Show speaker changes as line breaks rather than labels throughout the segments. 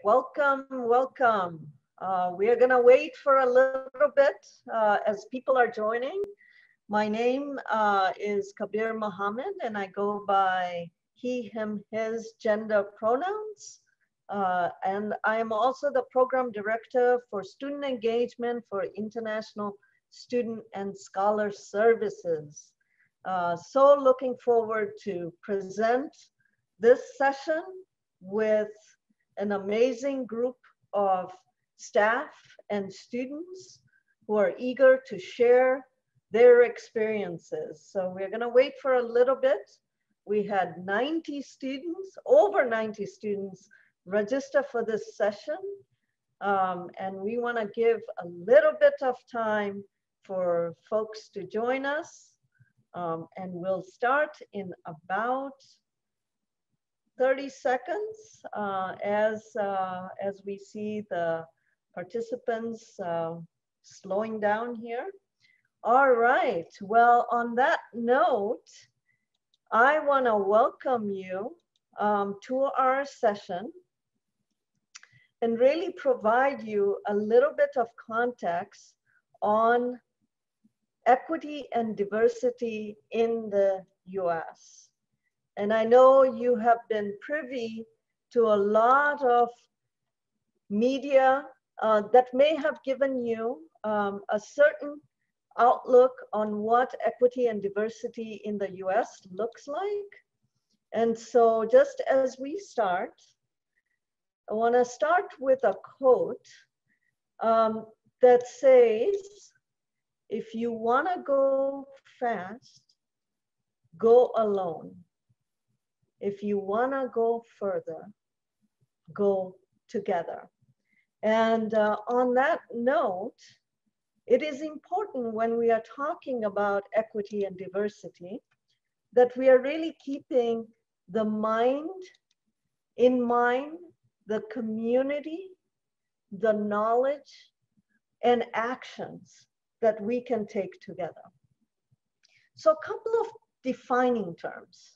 Welcome, welcome. We are going to wait for a little bit as people are joining. My name is Kabir Mohammed, and I go by he, him, his gender pronouns. And I am also the program director for student engagement for International Student and Scholar Services. So looking forward to present this session with an amazing group of staff and students who are eager to share their experiences. So we're going to wait for a little bit. We had 90 students, over 90 students register for this session. And we want to give a little bit of time for folks to join us. And we'll start in about 30 seconds as we see the participants slowing down here. All right, well, on that note, I want to welcome you to our session and really provide you a little bit of context on equity and diversity in the US. And I know you have been privy to a lot of media that may have given you a certain outlook on what equity and diversity in the US looks like. And so just as we start, I want to start with a quote that says, if you want to go fast, go alone. If you want to go further, go together. And on that note, it is important when we are talking about equity and diversity that we are really keeping the mind in mind, the community, the knowledge, and actions that we can take together. So a couple of defining terms.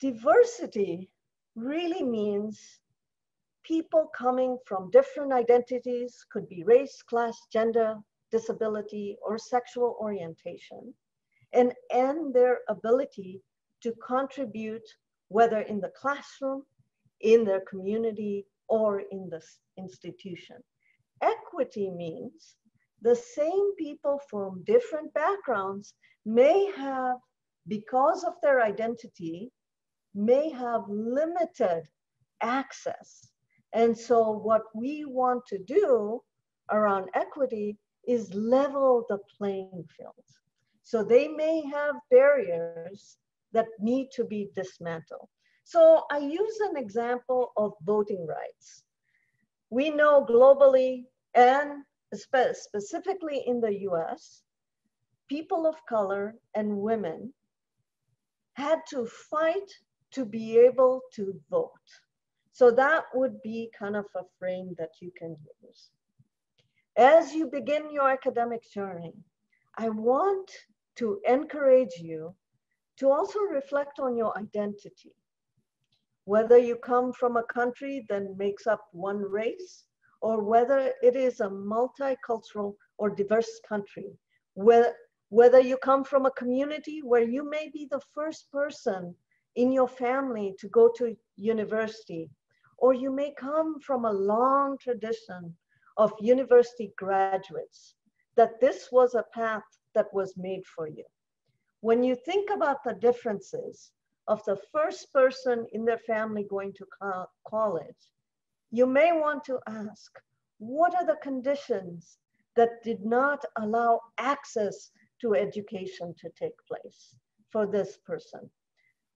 Diversity really means people coming from different identities, could be race, class, gender, disability, or sexual orientation, and their ability to contribute, whether in the classroom, in their community, or in the institution. Equity means the same people from different backgrounds may have, because of their identity, may have limited access. And so what we want to do around equity is level the playing field. So they may have barriers that need to be dismantled. So I use an example of voting rights. We know globally and specifically in the US, people of color and women had to fight to be able to vote. So that would be kind of a frame that you can use. As you begin your academic journey, I want to encourage you to also reflect on your identity. Whether you come from a country that makes up one race, or whether it is a multicultural or diverse country, whether you come from a community where you may be the first person in your family to go to university, or you may come from a long tradition of university graduates, that this was a path that was made for you. When you think about the differences of the first person in their family going to college, you may want to ask, what are the conditions that did not allow access to education to take place for this person?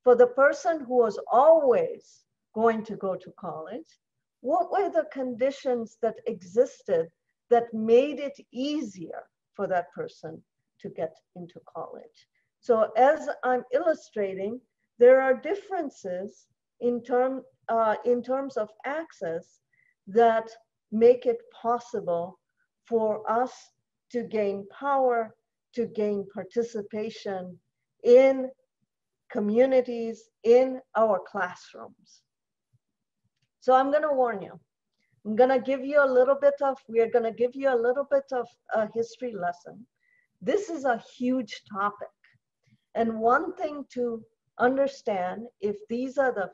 For the person who was always going to go to college, what were the conditions that existed that made it easier for that person to get into college? So as I'm illustrating, there are differences in terms of access that make it possible for us to gain power, to gain participation in communities, in our classrooms. So I'm going to warn you. I'm going to give you a little bit of, we're going to give you a little bit of a history lesson. This is a huge topic. And one thing to understand, if these are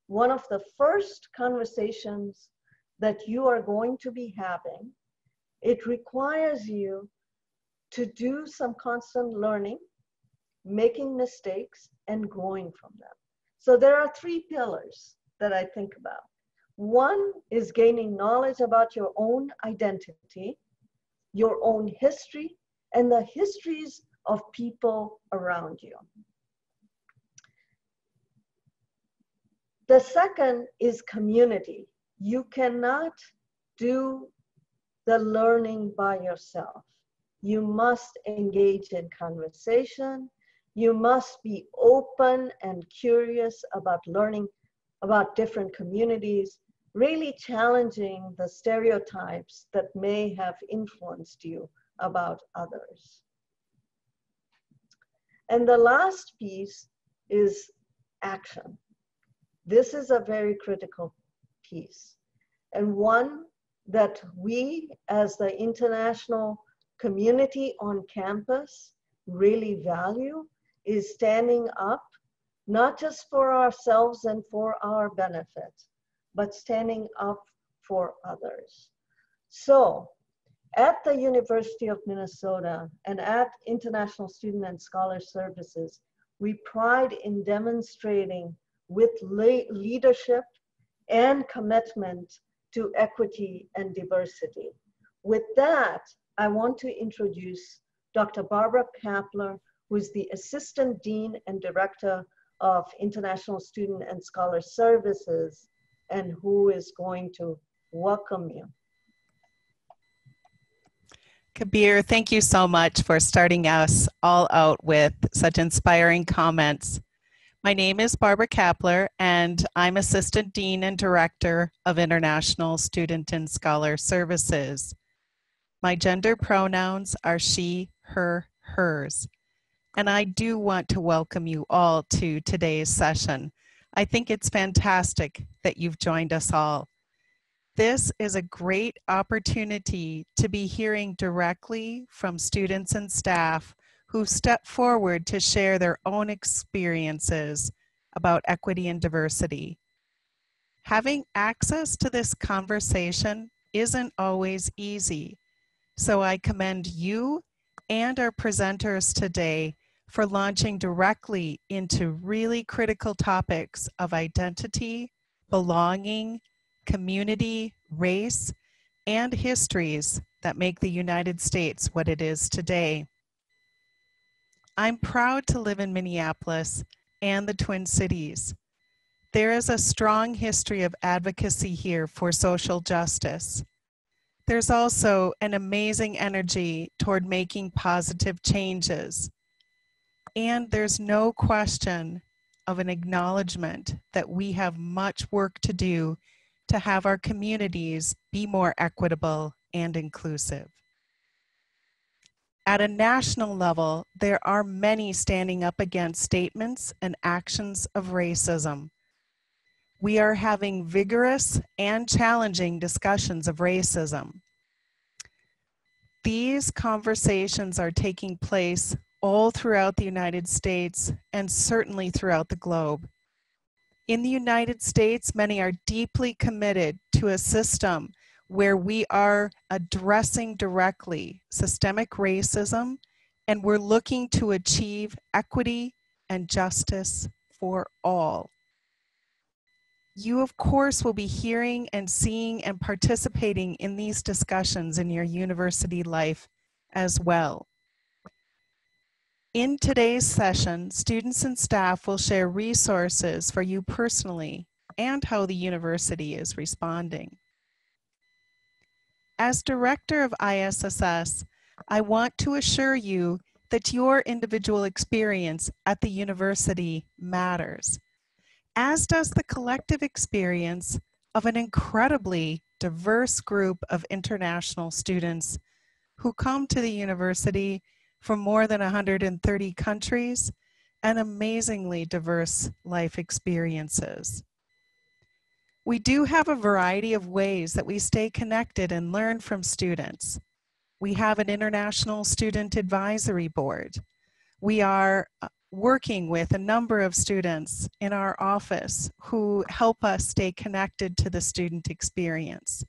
one of the first conversations that you are going to be having, it requires you to do some constant learning, making mistakes, and growing from them. So there are three pillars that I think about. One is gaining knowledge about your own identity, your own history, and the histories of people around you. The second is community. You cannot do the learning by yourself. You must engage in conversation. You must be open and curious about learning about different communities, really challenging the stereotypes that may have influenced you about others. And the last piece is action. This is a very critical piece, and one that we as the international community on campus really value is standing up, not just for ourselves and for our benefit, but standing up for others. So at the University of Minnesota and at International Student and Scholar Services, we pride in demonstrating with leadership and commitment to equity and diversity. With that, I want to introduce Dr. Barbara Kapler, who is the Assistant Dean and Director of International Student and Scholar Services, and who is going to welcome you.
Kabir, thank you so much for starting us all out with such inspiring comments. My name is Barbara Kapler, and I'm Assistant Dean and Director of International Student and Scholar Services. My gender pronouns are she, her, hers. And I do want to welcome you all to today's session. I think it's fantastic that you've joined us all. This is a great opportunity to be hearing directly from students and staff who step forward to share their own experiences about equity and diversity. Having access to this conversation isn't always easy, so I commend you and our presenters today for launching directly into really critical topics of identity, belonging, community, race, and histories that make the United States what it is today. I'm proud to live in Minneapolis and the Twin Cities. There is a strong history of advocacy here for social justice. There's also an amazing energy toward making positive changes. And there's no question of an acknowledgement that we have much work to do to have our communities be more equitable and inclusive. At a national level, there are many standing up against statements and actions of racism. We are having vigorous and challenging discussions of racism. These conversations are taking place all throughout the United States and certainly throughout the globe. In the United States, many are deeply committed to a system where we are addressing directly systemic racism, and we're looking to achieve equity and justice for all. You, of course, will be hearing and seeing and participating in these discussions in your university life as well. In today's session, students and staff will share resources for you personally and how the university is responding. As director of ISSS, I want to assure you that your individual experience at the university matters, as does the collective experience of an incredibly diverse group of international students who come to the university from more than 130 countries and amazingly diverse life experiences. We do have a variety of ways that we stay connected and learn from students. We have an International Student Advisory Board. We are working with a number of students in our office who help us stay connected to the student experience.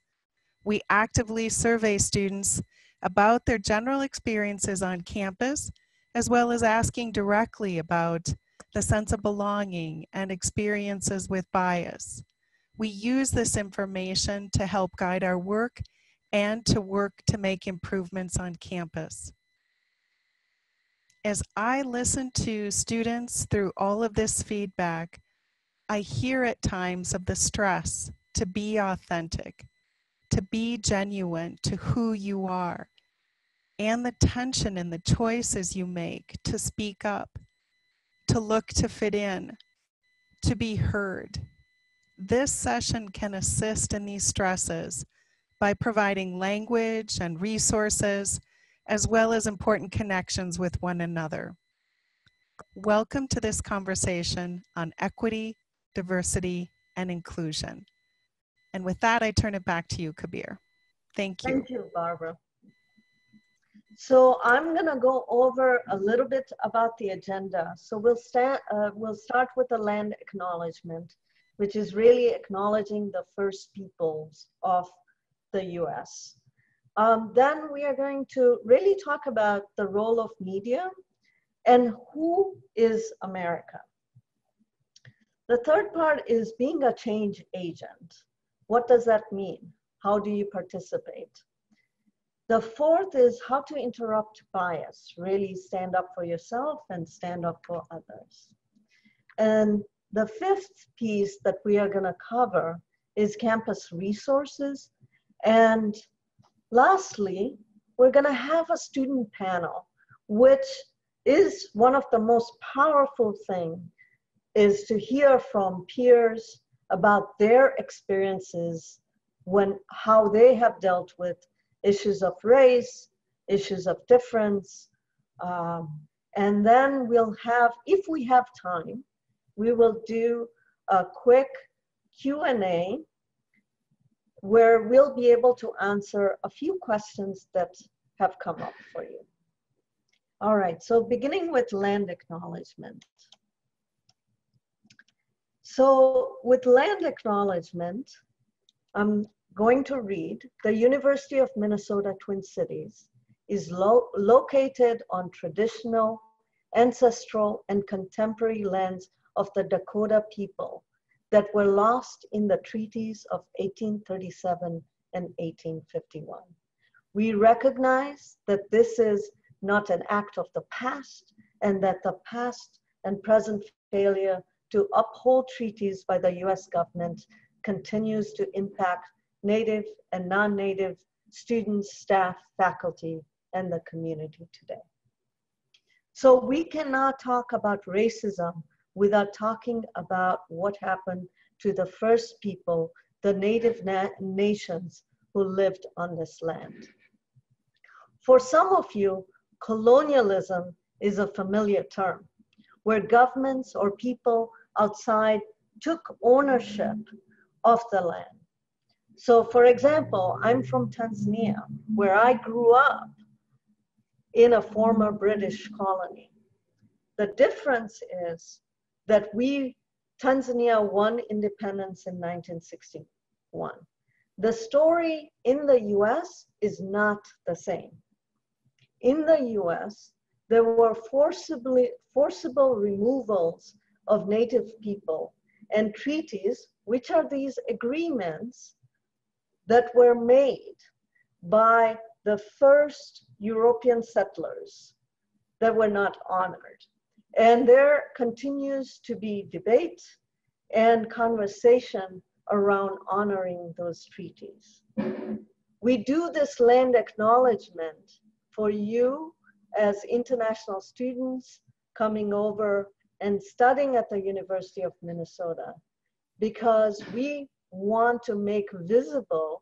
We actively survey students about their general experiences on campus, as well as asking directly about the sense of belonging and experiences with bias. We use this information to help guide our work and to work to make improvements on campus. As I listen to students through all of this feedback, I hear at times of the stress to be authentic, to be genuine to who you are, and the tension in the choices you make to speak up, to look to fit in, to be heard. This session can assist in these stresses by providing language and resources, as well as important connections with one another. Welcome to this conversation on equity, diversity, and inclusion. And with that, I turn it back to you, Kabir. Thank you.
Thank you, Barbara. So I'm going to go over a little bit about the agenda. So we'll start with the land acknowledgement, which is really acknowledging the first peoples of the US. Then we are going to really talk about the role of media and who is America. The third part is being a change agent. What does that mean? How do you participate? The fourth is how to interrupt bias, really stand up for yourself and stand up for others. And the fifth piece that we are going to cover is campus resources. And lastly, we're going to have a student panel, which is one of the most powerful things, is to hear from peers about their experiences how they have dealt with issues of race, issues of difference. And then we'll have, if we have time, we will do a quick Q&A where we'll be able to answer a few questions that have come up for you. All right, so beginning with land acknowledgement. So with land acknowledgement, I'm going to read, the University of Minnesota Twin Cities is located on traditional, ancestral, and contemporary lands of the Dakota people that were lost in the treaties of 1837 and 1851. We recognize that this is not an act of the past, and that the past and present failure to uphold treaties by the US government continues to impact Native and non-Native students, staff, faculty, and the community today. So we cannot talk about racism without talking about what happened to the first people, the Native nations who lived on this land. For some of you, colonialism is a familiar term, where governments or people outside took ownership of the land. So for example, I'm from Tanzania, where I grew up in a former British colony. The difference is that Tanzania won independence in 1961. The story in the US is not the same. In the US, there were forcible removals of Native people and treaties, which are these agreements that were made by the first European settlers that were not honored. And there continues to be debate and conversation around honoring those treaties. We do this land acknowledgement for you as international students coming over and studying at the University of Minnesota, because we want to make visible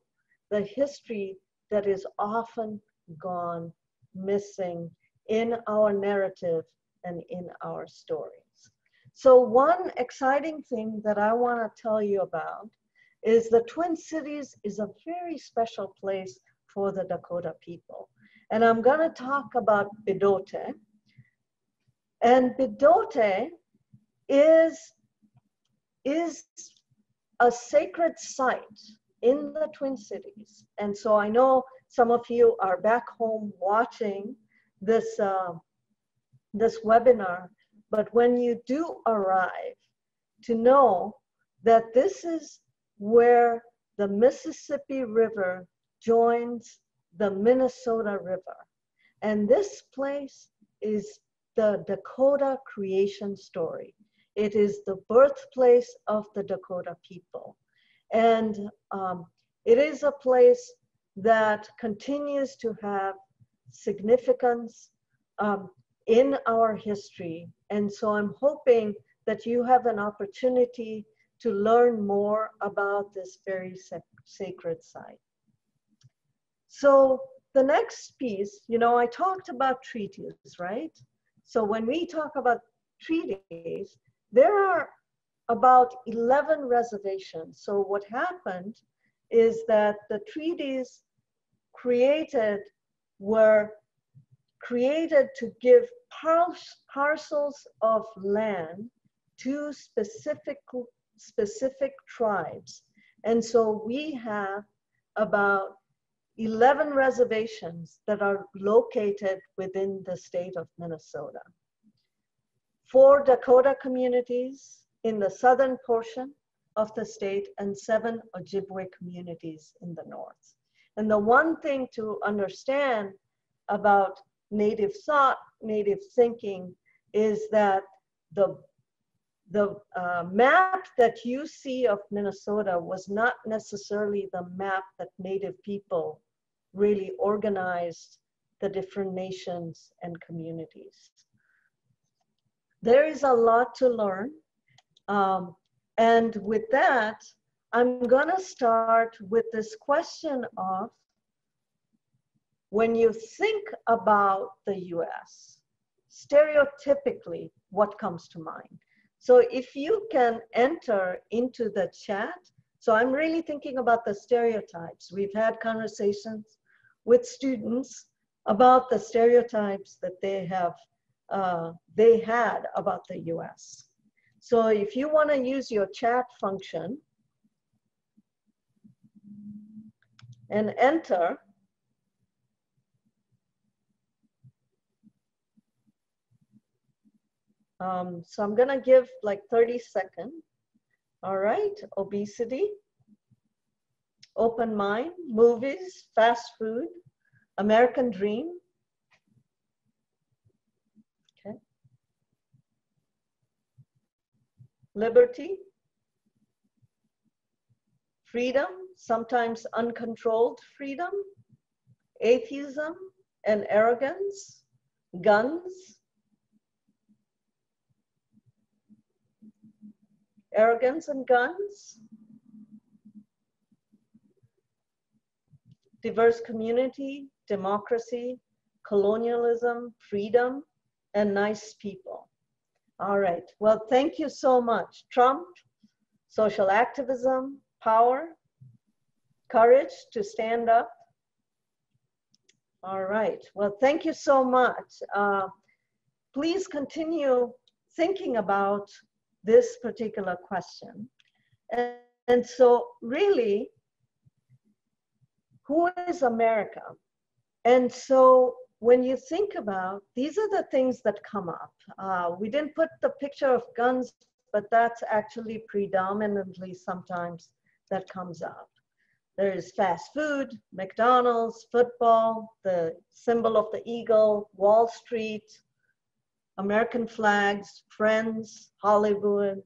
the history that is often gone missing in our narrative and in our stories. So one exciting thing that I want to tell you about is the Twin Cities is a very special place for the Dakota people. And I'm going to talk about Bidote. And Bidote is a sacred site in the Twin Cities. And so I know some of you are back home watching this, this webinar, but when you do arrive, to know that this is where the Mississippi River joins the Minnesota River. And this place is the Dakota creation story. It is the birthplace of the Dakota people. And it is a place that continues to have significance in our history. And so I'm hoping that you have an opportunity to learn more about this very sacred site. So the next piece, you know, I talked about treaties, right? So when we talk about treaties, there are about 11 reservations. So what happened is that the treaties were created to give parcels of land to specific tribes. And so we have about 11 reservations that are located within the state of Minnesota. 4 Dakota communities in the southern portion of the state and 7 Ojibwe communities in the north. And the one thing to understand about Native thought, Native thinking, is that the map that you see of Minnesota was not necessarily the map that Native people really organized the different nations and communities. There is a lot to learn. And with that, I'm gonna start with this question of, when you think about the US, stereotypically, what comes to mind? So if you can enter into the chat, so I'm really thinking about the stereotypes. We've had conversations with students about the stereotypes that they had about the US. So if you want to use your chat function and enter, so I'm gonna give like 30 seconds. All right, obesity, open mind, movies, fast food, American dream. Okay. Liberty, freedom, sometimes uncontrolled freedom, atheism and arrogance, guns, arrogance and guns, diverse community, democracy, colonialism, freedom, and nice people. All right, well, thank you so much. Trump, social activism, power, courage to stand up. All right, well, thank you so much. Please continue thinking about this particular question. And so really, who is America? And so when you think about, these are the things that come up. We didn't put the picture of guns, but that's actually predominantly sometimes that comes up. There is fast food, McDonald's, football, the symbol of the eagle, Wall Street, American flags, Friends, Hollywood.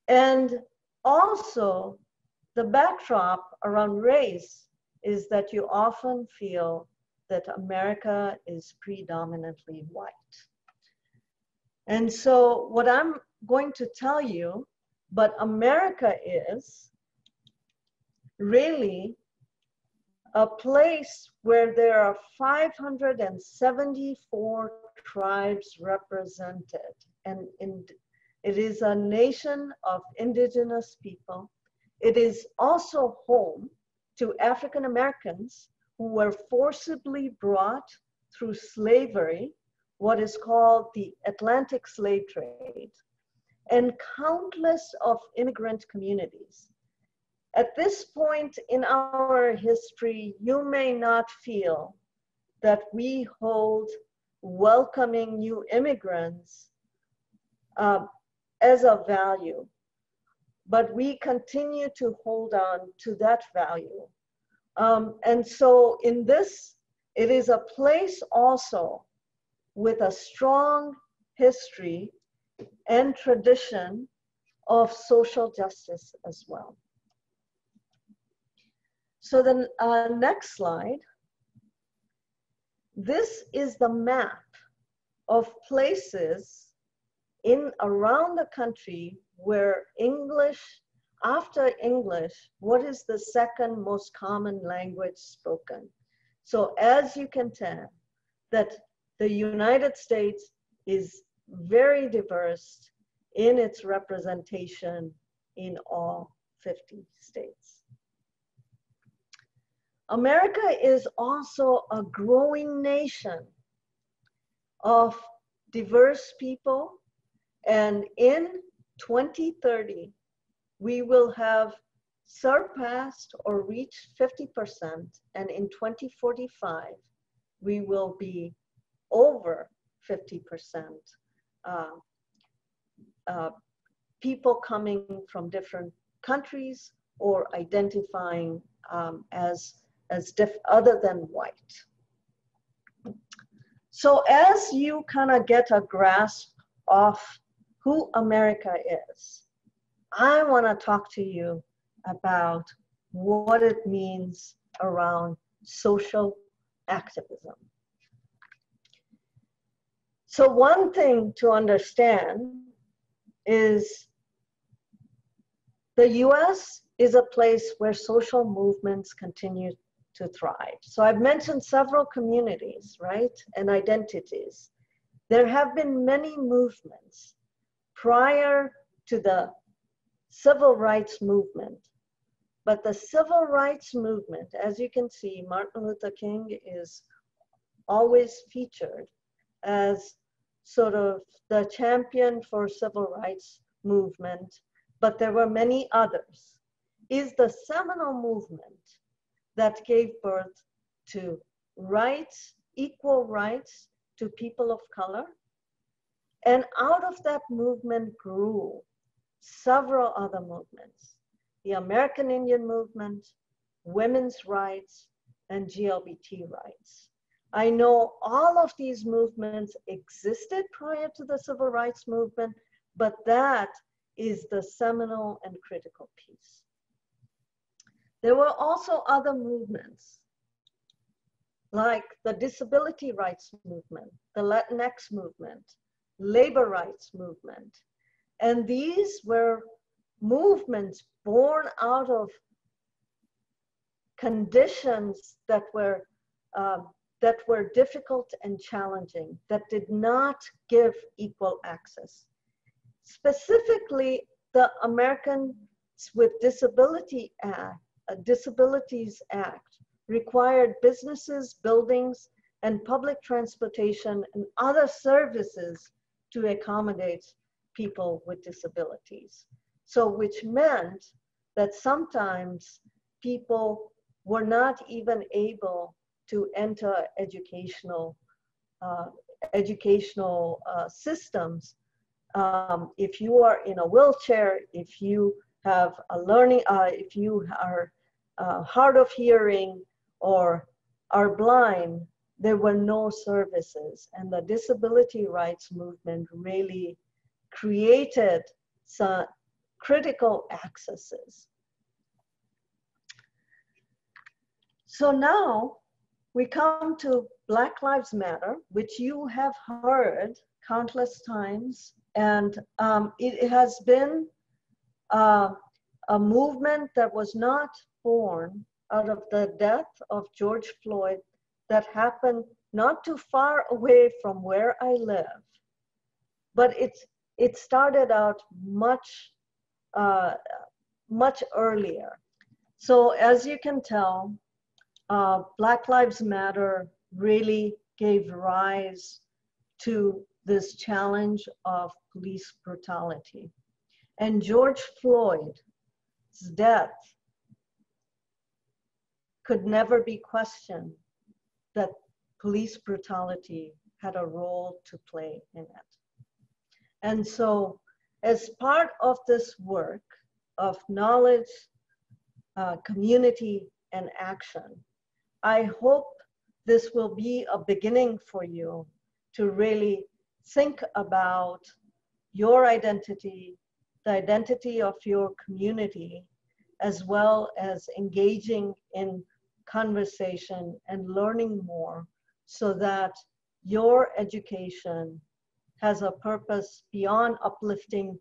And also the backdrop around race is that you often feel that America is predominantly white. And so what I'm going to tell you, but America is really a place where there are 574 tribes represented. And It is a nation of indigenous people. It is also home to African Americans who were forcibly brought through slavery, what is called the Atlantic slave trade, and countless of immigrant communities. At this point in our history, you may not feel that we hold welcoming new immigrants as a value, but we continue to hold on to that value. And so in this, it is a place also with a strong history and tradition of social justice as well. So the next slide. This is the map of places in around the country where English, after English, what is the second most common language spoken? So as you can tell, that the United States is very diverse in its representation in all 50 states. America is also a growing nation of diverse people, and in 2030, we will have surpassed or reached 50%, and in 2045, we will be over 50% people coming from different countries or identifying as other than white. So as you kind of get a grasp of who America is, I want to talk to you about what it means around social activism. So one thing to understand is the US is a place where social movements continue to thrive. So I've mentioned several communities, right, and identities. There have been many movements prior to the civil rights movement, but the civil rights movement, as you can see, Martin Luther King is always featured as sort of the champion for civil rights movement, but there were many others, is the seminal movement that gave birth to rights, equal rights to people of color. And out of that movement grew several other movements: the American Indian movement, women's rights, and GLBT rights. I know all of these movements existed prior to the civil rights movement, but that is the seminal and critical piece. There were also other movements, like the disability rights movement, the Latinx movement, labor rights movement. And these were movements born out of conditions that were difficult and challenging, that did not give equal access. Specifically, the Americans with Disabilities Act required businesses, buildings, and public transportation and other services to accommodate people with disabilities. So which meant that sometimes people were not even able to enter educational systems. If you are in a wheelchair, if you have a learning, if you are hard of hearing or are blind, there were no services. And the disability rights movement really created some critical accesses. So now we come to Black Lives Matter, which you have heard countless times. And it has been a movement that was not born out of the death of George Floyd that happened not too far away from where I live, but it started out much earlier. So as you can tell, Black Lives Matter really gave rise to this challenge of police brutality. And George Floyd's death could never be questioned that police brutality had a role to play in it. And so as part of this work of knowledge, community, and action, I hope this will be a beginning for you to really think about your identity, the identity of your community, as well as engaging in conversation and learning more so that your education has a purpose beyond uplifting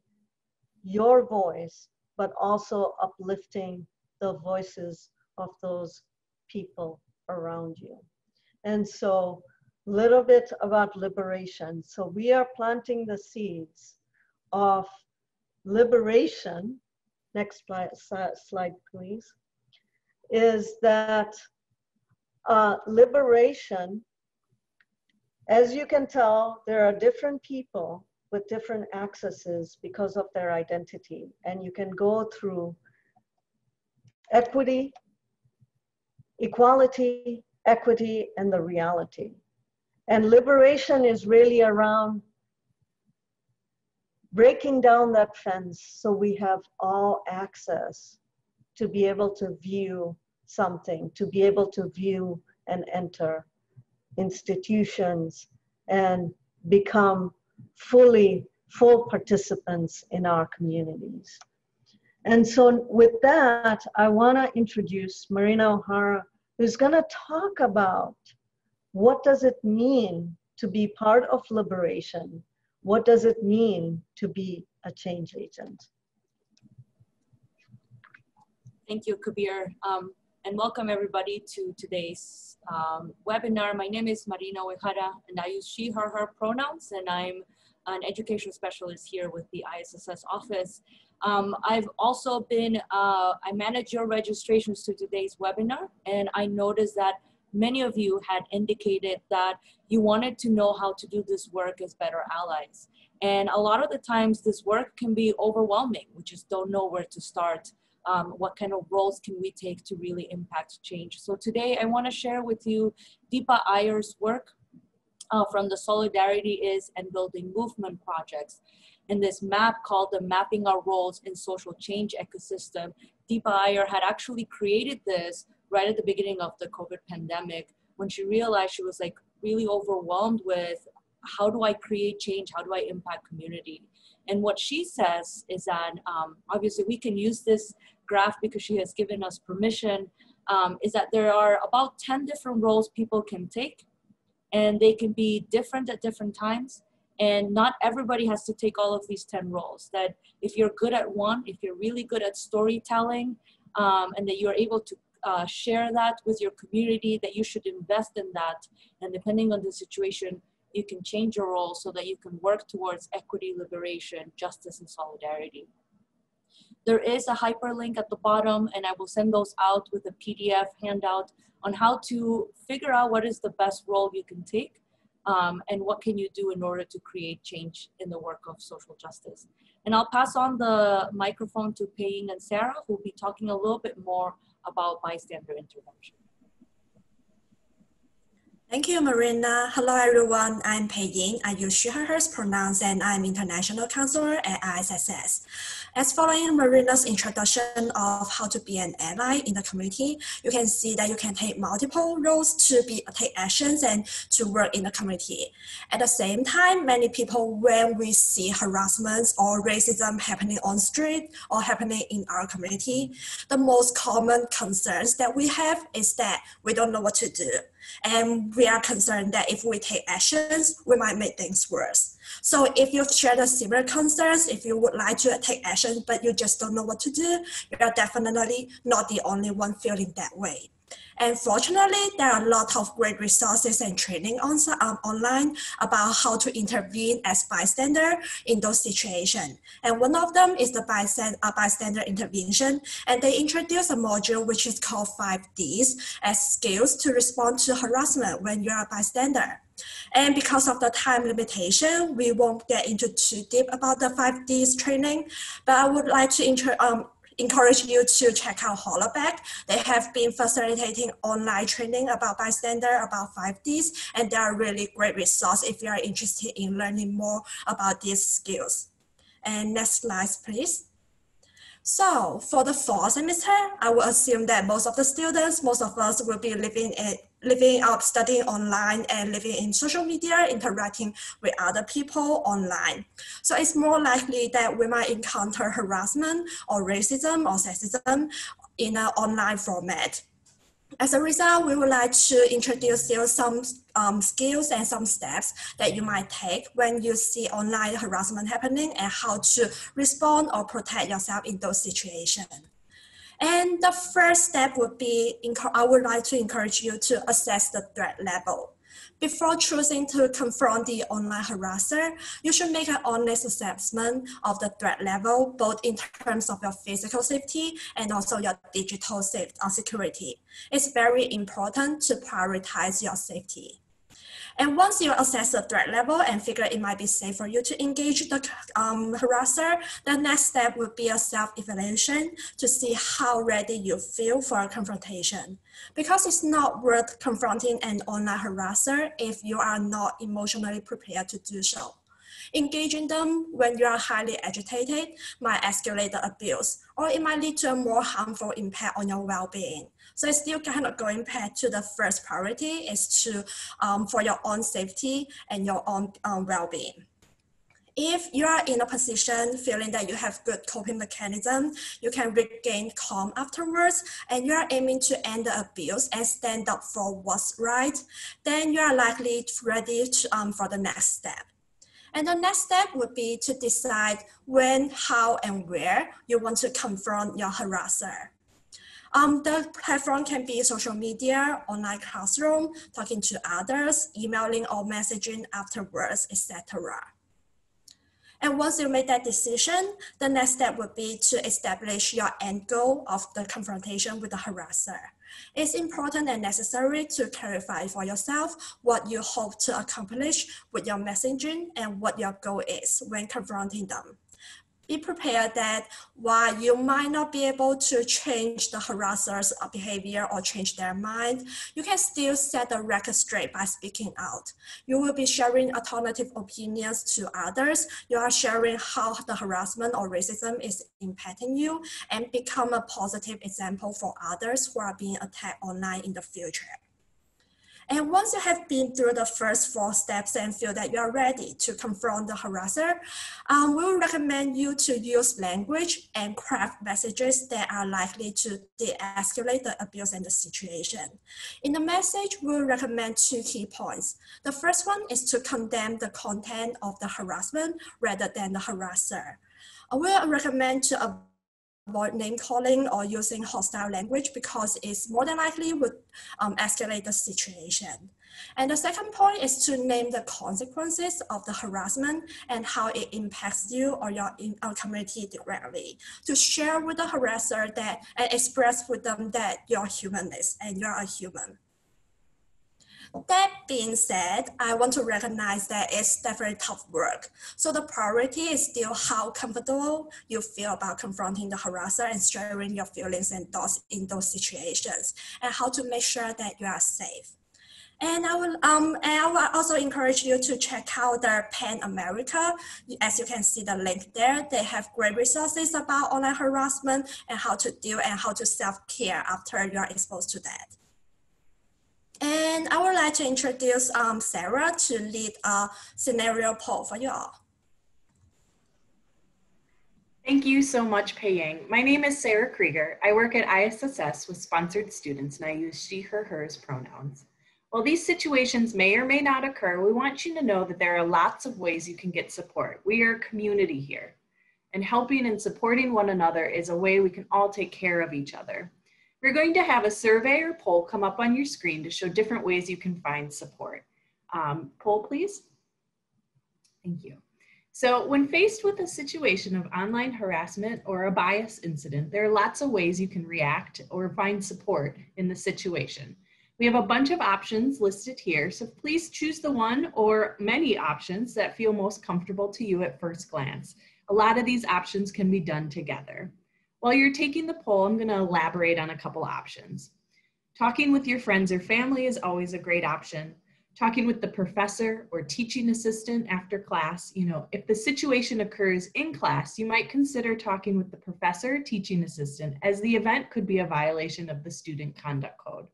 your voice, but also uplifting the voices of those people around you. And so a little bit about liberation. So we are planting the seeds of liberation. Next slide, please. Is that liberation, as you can tell, there are different people with different accesses because of their identity. And you can go through equity, equality, equity, and the reality. And liberation is really around breaking down that fence so we have all access to be able to view something, to be able to view and enter institutions and become full participants in our communities. And so with that, I want to introduce Marina O'Hara, who's going to talk about what does it mean to be part of liberation? What does it mean to be a change agent?
Thank you, Kabir. And welcome everybody to today's webinar. My name is Marina O'Hara, and I use she, her pronouns, and I'm an education specialist here with the ISSS office. I've also been, I manage your registrations to today's webinar, and I noticed that many of you had indicated that you wanted to know how to do this work as better allies. And a lot of the times this work can be overwhelming. We just don't know where to start. What kind of roles can we take to really impact change? So today I want to share with you Deepa Iyer's work from the Solidarity Is and Building Movement projects. In this map called the Mapping Our Roles in Social Change Ecosystem, Deepa Iyer had actually created this right at the beginning of the COVID pandemic when she realized she was like really overwhelmed with how do I create change? How do I impact community? And what she says is that obviously we can use this graph because she has given us permission, is that there are about 10 different roles people can take, and they can be different at different times. And not everybody has to take all of these 10 roles. That if you're good at one, if you're really good at storytelling, and that you're able to share that with your community, that you should invest in that. And depending on the situation, you can change your role so that you can work towards equity, liberation, justice, and solidarity. There is a hyperlink at the bottom, and I will send those out with a PDF handout on how to figure out what is the best role you can take and what can you do in order to create change in the work of social justice. And I'll pass on the microphone to Pei-Ying and Sarah, who will be talking a little bit more about bystander intervention.
Thank you, Marina. Hello, everyone. I'm Pei-Ying. I use she, her pronouns, and I'm International Counselor at ISSS. As following Marina's introduction of how to be an ally in the community, you can see that you can take multiple roles to take actions and to work in the community. At the same time, many people, when we see harassment or racism happening on street or happening in our community, the most common concerns that we have is that we don't know what to do. And we are concerned that if we take actions, we might make things worse. So if you share the similar concerns, if you would like to take action, but you just don't know what to do, you are definitely not the only one feeling that way. And fortunately, there are a lot of great resources and training online about how to intervene as bystander in those situations. And one of them is the bystander intervention. And they introduce a module which is called 5Ds as skills to respond to harassment when you're a bystander. And because of the time limitation, we won't get into too deep about the 5Ds training, but I would like to encourage you to check out Hollaback. They have been facilitating online training about bystander, about 5Ds, and they are really great resource if you are interested in learning more about these skills. And next slide, please. So for the fall semester, I will assume that most of the students, most of us will be studying online and living in social media, interacting with other people online. So it's more likely that we might encounter harassment or racism or sexism in an online format. As a result, we would like to introduce you some skills and some steps that you might take when you see online harassment happening and how to respond or protect yourself in those situations. And the first step would be, I would like to encourage you to assess the threat level. Before choosing to confront the online harasser, you should make an honest assessment of the threat level, both in terms of your physical safety and also your digital security. It's very important to prioritize your safety. And once you assess the threat level and figure it might be safe for you to engage the harasser, the next step would be a self-evaluation to see how ready you feel for a confrontation. Because it's not worth confronting an online harasser if you are not emotionally prepared to do so. Engaging them when you are highly agitated might escalate the abuse, or it might lead to a more harmful impact on your well-being. So it's still kind of going back to the first priority is to for your own safety and your own well-being. If you are in a position feeling that you have good coping mechanism, you can regain calm afterwards, and you are aiming to end the abuse and stand up for what's right, then you are likely ready to, for the next step. And the next step would be to decide when, how, and where you want to confront your harasser. The platform can be social media, online classroom, talking to others, emailing or messaging afterwards, etc. And once you make that decision, the next step would be to establish your end goal of the confrontation with the harasser. It's important and necessary to clarify for yourself what you hope to accomplish with your messaging and what your goal is when confronting them. Be prepared that while you might not be able to change the harasser's behavior or change their mind, you can still set the record straight by speaking out. You will be sharing alternative opinions to others. You are sharing how the harassment or racism is impacting you and become a positive example for others who are being attacked online in the future. And once you have been through the first 4 steps and feel that you are ready to confront the harasser, we will recommend you to use language and craft messages that are likely to de-escalate the abuse and the situation. In the message, we will recommend 2 key points. The first one is to condemn the content of the harassment rather than the harasser. We will recommend to avoid name calling or using hostile language because it's more than likely would escalate the situation. And the second point is to name the consequences of the harassment and how it impacts you or your community directly. To share with the harasser that and express with them that you're humanness and you're a human. That being said, I want to recognize that it's definitely tough work. So the priority is still how comfortable you feel about confronting the harasser and sharing your feelings and thoughts in those situations, and how to make sure that you are safe. And I will also encourage you to check out the PAN America. As you can see the link there, they have great resources about online harassment and how to deal and how to self-care after you are exposed to that. And I would like to introduce Sarah to lead a scenario poll for you all.
Thank you so much, Pei Yang. My name is Sarah Krieger. I work at ISSS with sponsored students, and I use she, her, hers pronouns. While these situations may or may not occur, we want you to know that there are lots of ways you can get support. We are a community here, and helping and supporting one another is a way we can all take care of each other. We're going to have a survey or poll come up on your screen to show different ways you can find support. Poll, please. Thank you. So when faced with a situation of online harassment or a bias incident, there are lots of ways you can react or find support in the situation. We have a bunch of options listed here, so please choose the one or many options that feel most comfortable to you at first glance. A lot of these options can be done together. While you're taking the poll, I'm going to elaborate on a couple options. Talking with your friends or family is always a great option. Talking with the professor or teaching assistant after class, if the situation occurs in class, you might consider talking with the professor or teaching assistant, as the event could be a violation of the student conduct code.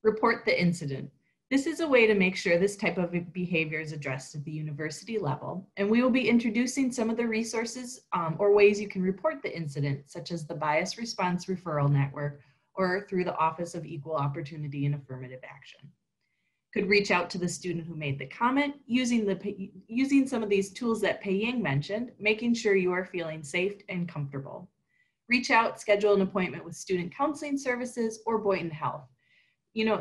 Report the incident. This is a way to make sure this type of behavior is addressed at the university level, and we will be introducing some of the resources or ways you can report the incident, such as the Bias Response Referral Network or through the Office of Equal Opportunity and Affirmative Action. Could reach out to the student who made the comment using some of these tools that Pei-Ying mentioned, making sure you are feeling safe and comfortable. Reach out, schedule an appointment with Student Counseling Services or Boynton Health.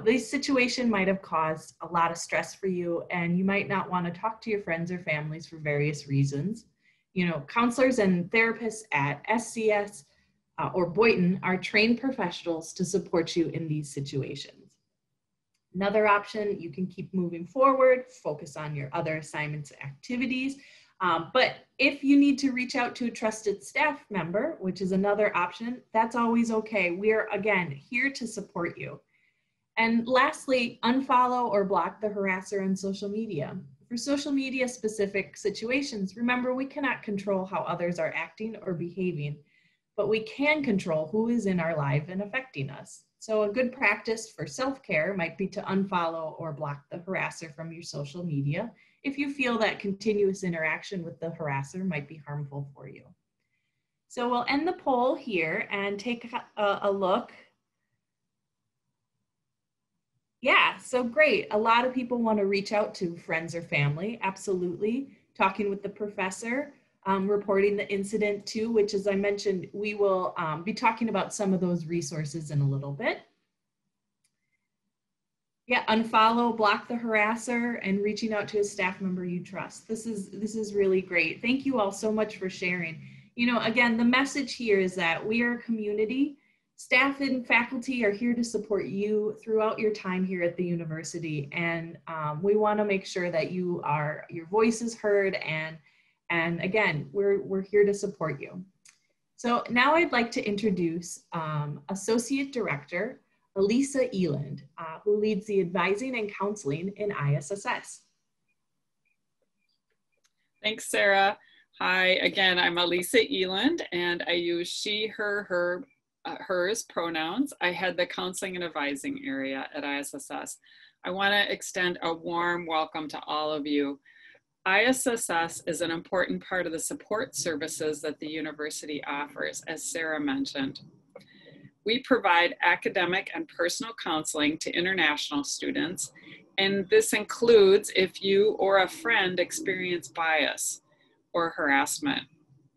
This situation might have caused a lot of stress for you, and you might not want to talk to your friends or families for various reasons. Counselors and therapists at ISSS or Boynton are trained professionals to support you in these situations. Another option, you can keep moving forward, focus on your other assignments and activities. But if you need to reach out to a trusted staff member, which is another option, that's always okay. We are, again, here to support you. And lastly, unfollow or block the harasser on social media. For social media specific situations, remember we cannot control how others are acting or behaving, but we can control who is in our life and affecting us. So a good practice for self-care might be to unfollow or block the harasser from your social media if you feel that continuous interaction with the harasser might be harmful for you. So we'll end the poll here and take a look. Yeah, so great. A lot of people want to reach out to friends or family, absolutely. Talking with the professor, reporting the incident too, which as I mentioned, we will be talking about some of those resources in a little bit. Yeah, unfollow, block the harasser, and reaching out to a staff member you trust. This is really great. Thank you all so much for sharing. Again, the message here is that we are a community. Staff and faculty are here to support you throughout your time here at the university, and we want to make sure that your voice is heard, and again, we're here to support you. So now I'd like to introduce Associate Director Elisa Eland, who leads the advising and counseling in ISSS.
Thanks, Sarah. Hi, again, I'm Elisa Eland, and I use she, her, hers pronouns. I head the counseling and advising area at ISSS. I want to extend a warm welcome to all of you. ISSS is an important part of the support services that the university offers, as Sarah mentioned. We provide academic and personal counseling to international students, and this includes if you or a friend experience bias or harassment.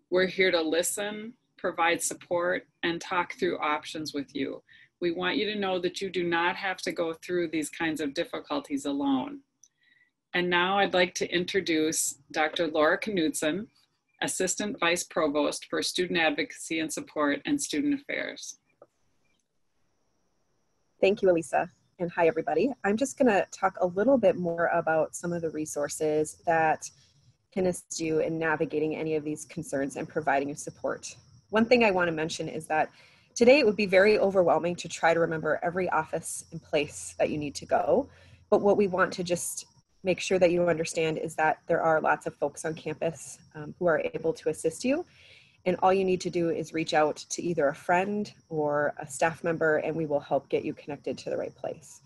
We're here to listen, provide support, and talk through options with you. We want you to know that you do not have to go through these kinds of difficulties alone. And now I'd like to introduce Dr. Laura Knudsen, Assistant Vice Provost for Student Advocacy and Support and Student Affairs.
Thank you, Elisa, and hi, everybody. I'm just going to talk a little bit more about some of the resources that can assist you in navigating any of these concerns and providing you support. One thing I want to mention is that today it would be very overwhelming to try to remember every office and place that you need to go, but what we want to just make sure that you understand is that there are lots of folks on campus who are able to assist you. And all you need to do is reach out to either a friend or a staff member, and we will help get you connected to the right place.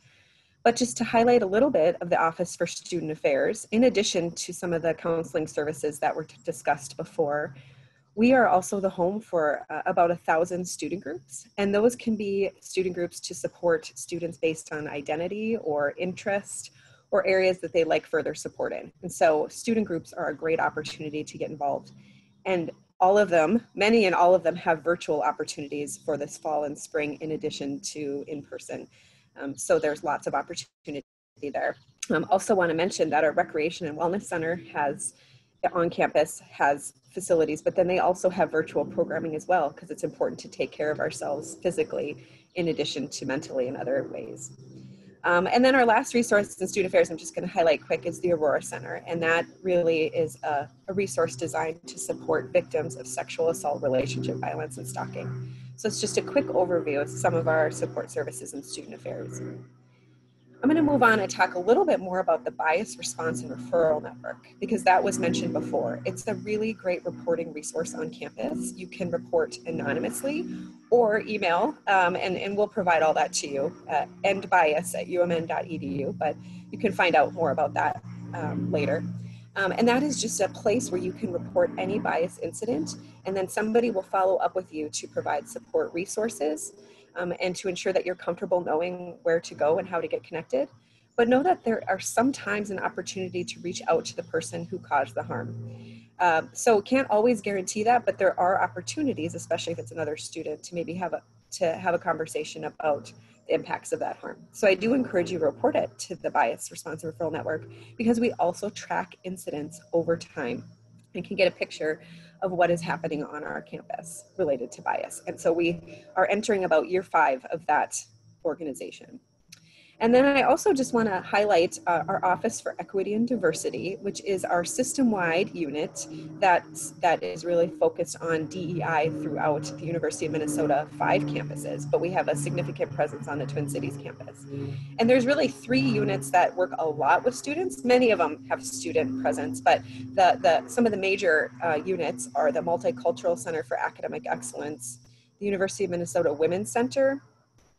But just to highlight a little bit of the Office for Student Affairs, in addition to some of the counseling services that were discussed before, we are also the home for about 1,000 student groups. And those can be student groups to support students based on identity or interest or areas that they like further support in. And so student groups are a great opportunity to get involved. And all of them, many and all of them have virtual opportunities for this fall and spring in addition to in-person. So there's lots of opportunity there. Also want to mention that our Recreation and Wellness Center on campus has facilities, but then they also have virtual programming as well, because it's important to take care of ourselves physically in addition to mentally in other ways. And then our last resource in student affairs I'm just going to highlight quick is the Aurora Center. And that really is a resource designed to support victims of sexual assault, relationship violence, and stalking. So it's just a quick overview of some of our support services in student affairs. I'm going to move on and talk a little bit more about the Bias Response and Referral Network, because that was mentioned before. It's a really great reporting resource on campus. You can report anonymously or email, and we'll provide all that to you at endbias@umn.edu, but you can find out more about that later. And that is just a place where you can report any bias incident, and then somebody will follow up with you to provide support resources and to ensure that you're comfortable knowing where to go and how to get connected. But know that there are sometimes an opportunity to reach out to the person who caused the harm. So can't always guarantee that, but there are opportunities, especially if it's another student, to maybe have a conversation about the impacts of that harm. So I do encourage you to report it to the Bias Response and Referral Network, because we also track incidents over time and can get a picture of what is happening on our campus related to bias. And so we are entering about year 5 of that organization. And then I also just want to highlight our Office for Equity and Diversity, which is our system-wide unit that is really focused on DEI throughout the University of Minnesota 5 campuses, but we have a significant presence on the Twin Cities campus. And there's really 3 units that work a lot with students. Many of them have student presence, but some of the major units are the Multicultural Center for Academic Excellence, the University of Minnesota Women's Center,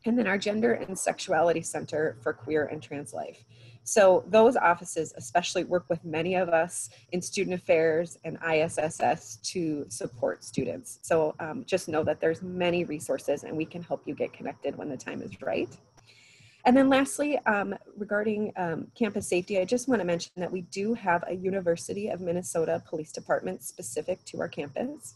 and then our Gender and Sexuality Center for Queer and Trans Life. So those offices especially work with many of us in student affairs and ISSS to support students. So just know that there's many resources and we can help you get connected when the time is right. And then lastly, regarding campus safety, I just want to mention that we do have a University of Minnesota Police Department specific to our campus.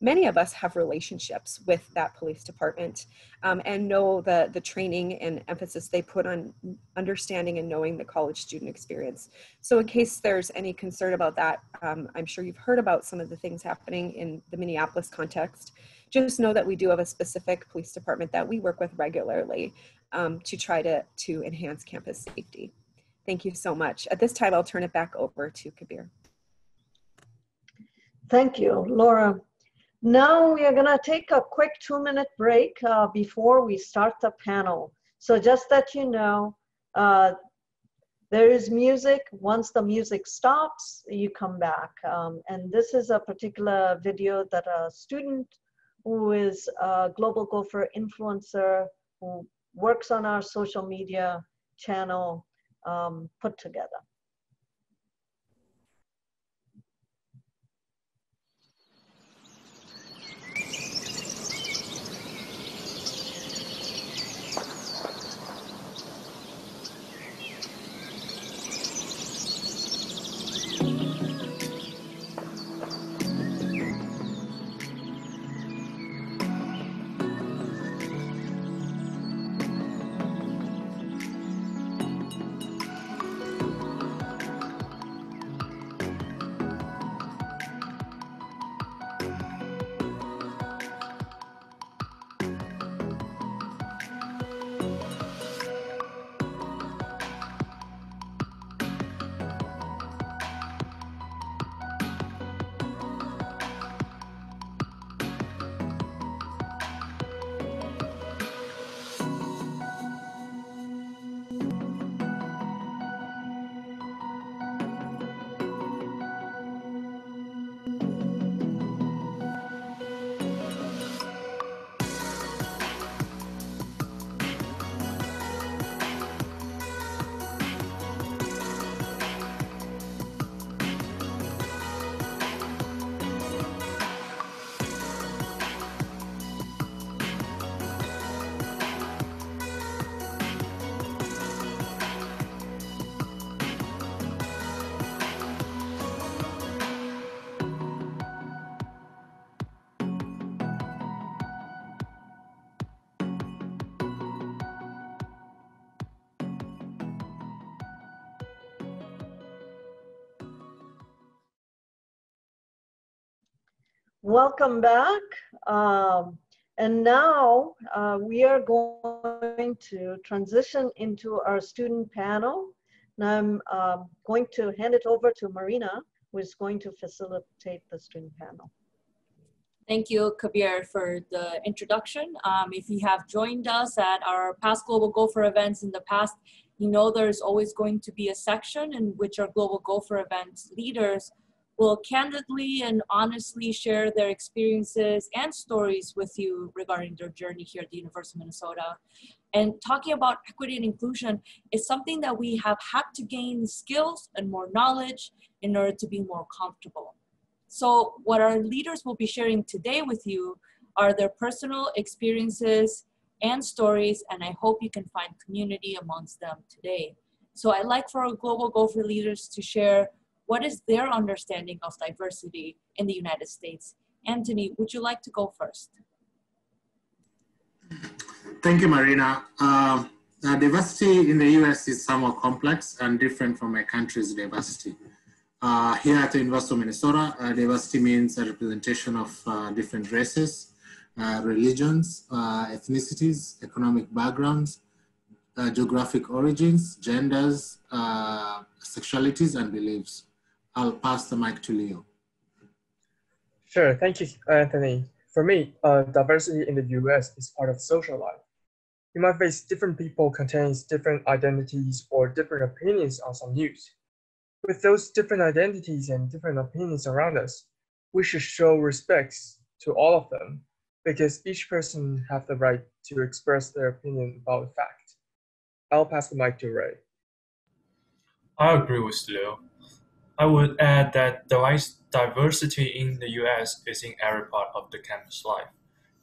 Many of us have relationships with that police department and know the training and emphasis they put on understanding and knowing the college student experience. So in case there's any concern about that, I'm sure you've heard about some of the things happening in the Minneapolis context. Just know that we do have a specific police department that we work with regularly to try to enhance campus safety. Thank you so much. At this time, I'll turn it back over to Kabir.
Thank you, Laura. Now we are going to take a quick 2-minute break before we start the panel. So just that you know, there is music. Once the music stops, you come back. And this is a particular video that a student who is a global Gopher influencer who works on our social media channel put together. Welcome back. And now we are going to transition into our student panel. And I'm going to hand it over to Marina, who is going to facilitate the student panel.
Thank you, Kabir, for the introduction. If you have joined us at our past Global Gopher events in the past, you know there's always going to be a section in which our Global Gopher events leaders will candidly and honestly share their experiences and stories with you regarding their journey here at the University of Minnesota. And talking about equity and inclusion is something that we have had to gain skills and more knowledge in order to be more comfortable. So what our leaders will be sharing today with you are their personal experiences and stories, and I hope you can find community amongst them today. So I'd like for our Global Gopher leaders to share what is their understanding of diversity in the United States. Anthony, would you like to go first?
Thank you, Marina. Diversity in the US is somewhat complex and different from my country's diversity. Here at the University of Minnesota, diversity means a representation of different races, religions, ethnicities, economic backgrounds, geographic origins, genders, sexualities, and beliefs. I'll pass the mic to Leo.
Sure, thank you, Anthony. For me, diversity in the US is part of social life. You might face different people contains different identities or different opinions on some news. With those different identities and different opinions around us, we should show respect to all of them because each person has the right to express their opinion about a fact. I'll pass the mic to Ray.
I agree with Leo. I would add that diversity in the US is in every part of the campus life.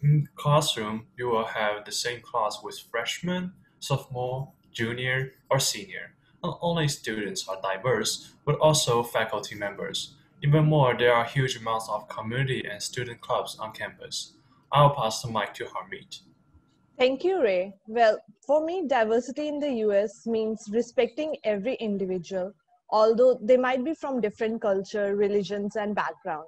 In classroom, you will have the same class with freshmen, sophomore, junior, or senior. Not only students are diverse, but also faculty members. Even more, there are huge amounts of community and student clubs on campus. I'll pass the mic to Harmeet.
Thank you, Ray. Well, for me, diversity in the US means respecting every individual, although they might be from different culture, religions, and background.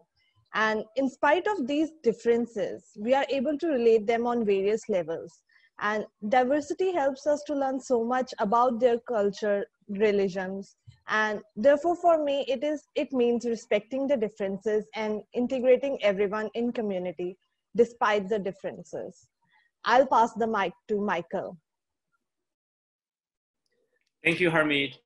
And in spite of these differences, we are able to relate them on various levels. And diversity helps us to learn so much about their culture, religions, and therefore for me, it means respecting the differences and integrating everyone in community despite the differences. I'll pass the mic to Michael.
Thank you, Harmeet.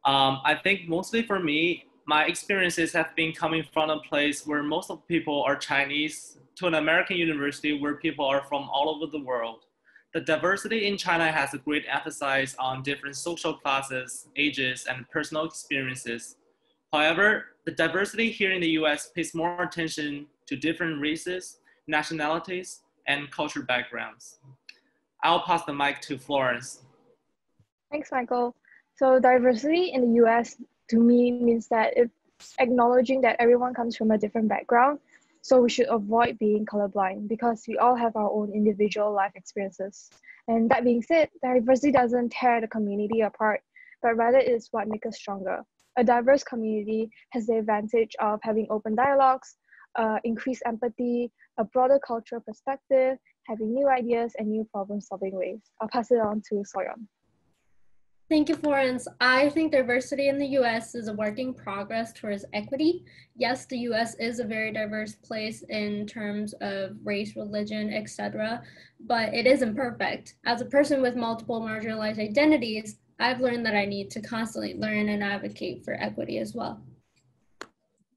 I think mostly for me, my experiences have been coming from a place where most of the people are Chinese to an American university where people are from all over the world. The diversity in China has a great emphasis on different social classes, ages, and personal experiences. However, the diversity here in the US pays more attention to different races, nationalities, and cultural backgrounds. I'll pass the mic to Florence.
Thanks, Michael. So diversity in the US to me means that it's acknowledging that everyone comes from a different background. So we should avoid being colorblind because we all have our own individual life experiences. And that being said, diversity doesn't tear the community apart, but rather it is what makes us stronger. A diverse community has the advantage of having open dialogues, increased empathy, a broader cultural perspective, having new ideas and new problem-solving ways. I'll pass it on to Soyeon.
Thank you, Florence. I think diversity in the US is a work in progress towards equity. Yes, the US is a very diverse place in terms of race, religion, etc., but it isn't perfect. As a person with multiple marginalized identities, I've learned that I need to constantly learn and advocate for equity as well.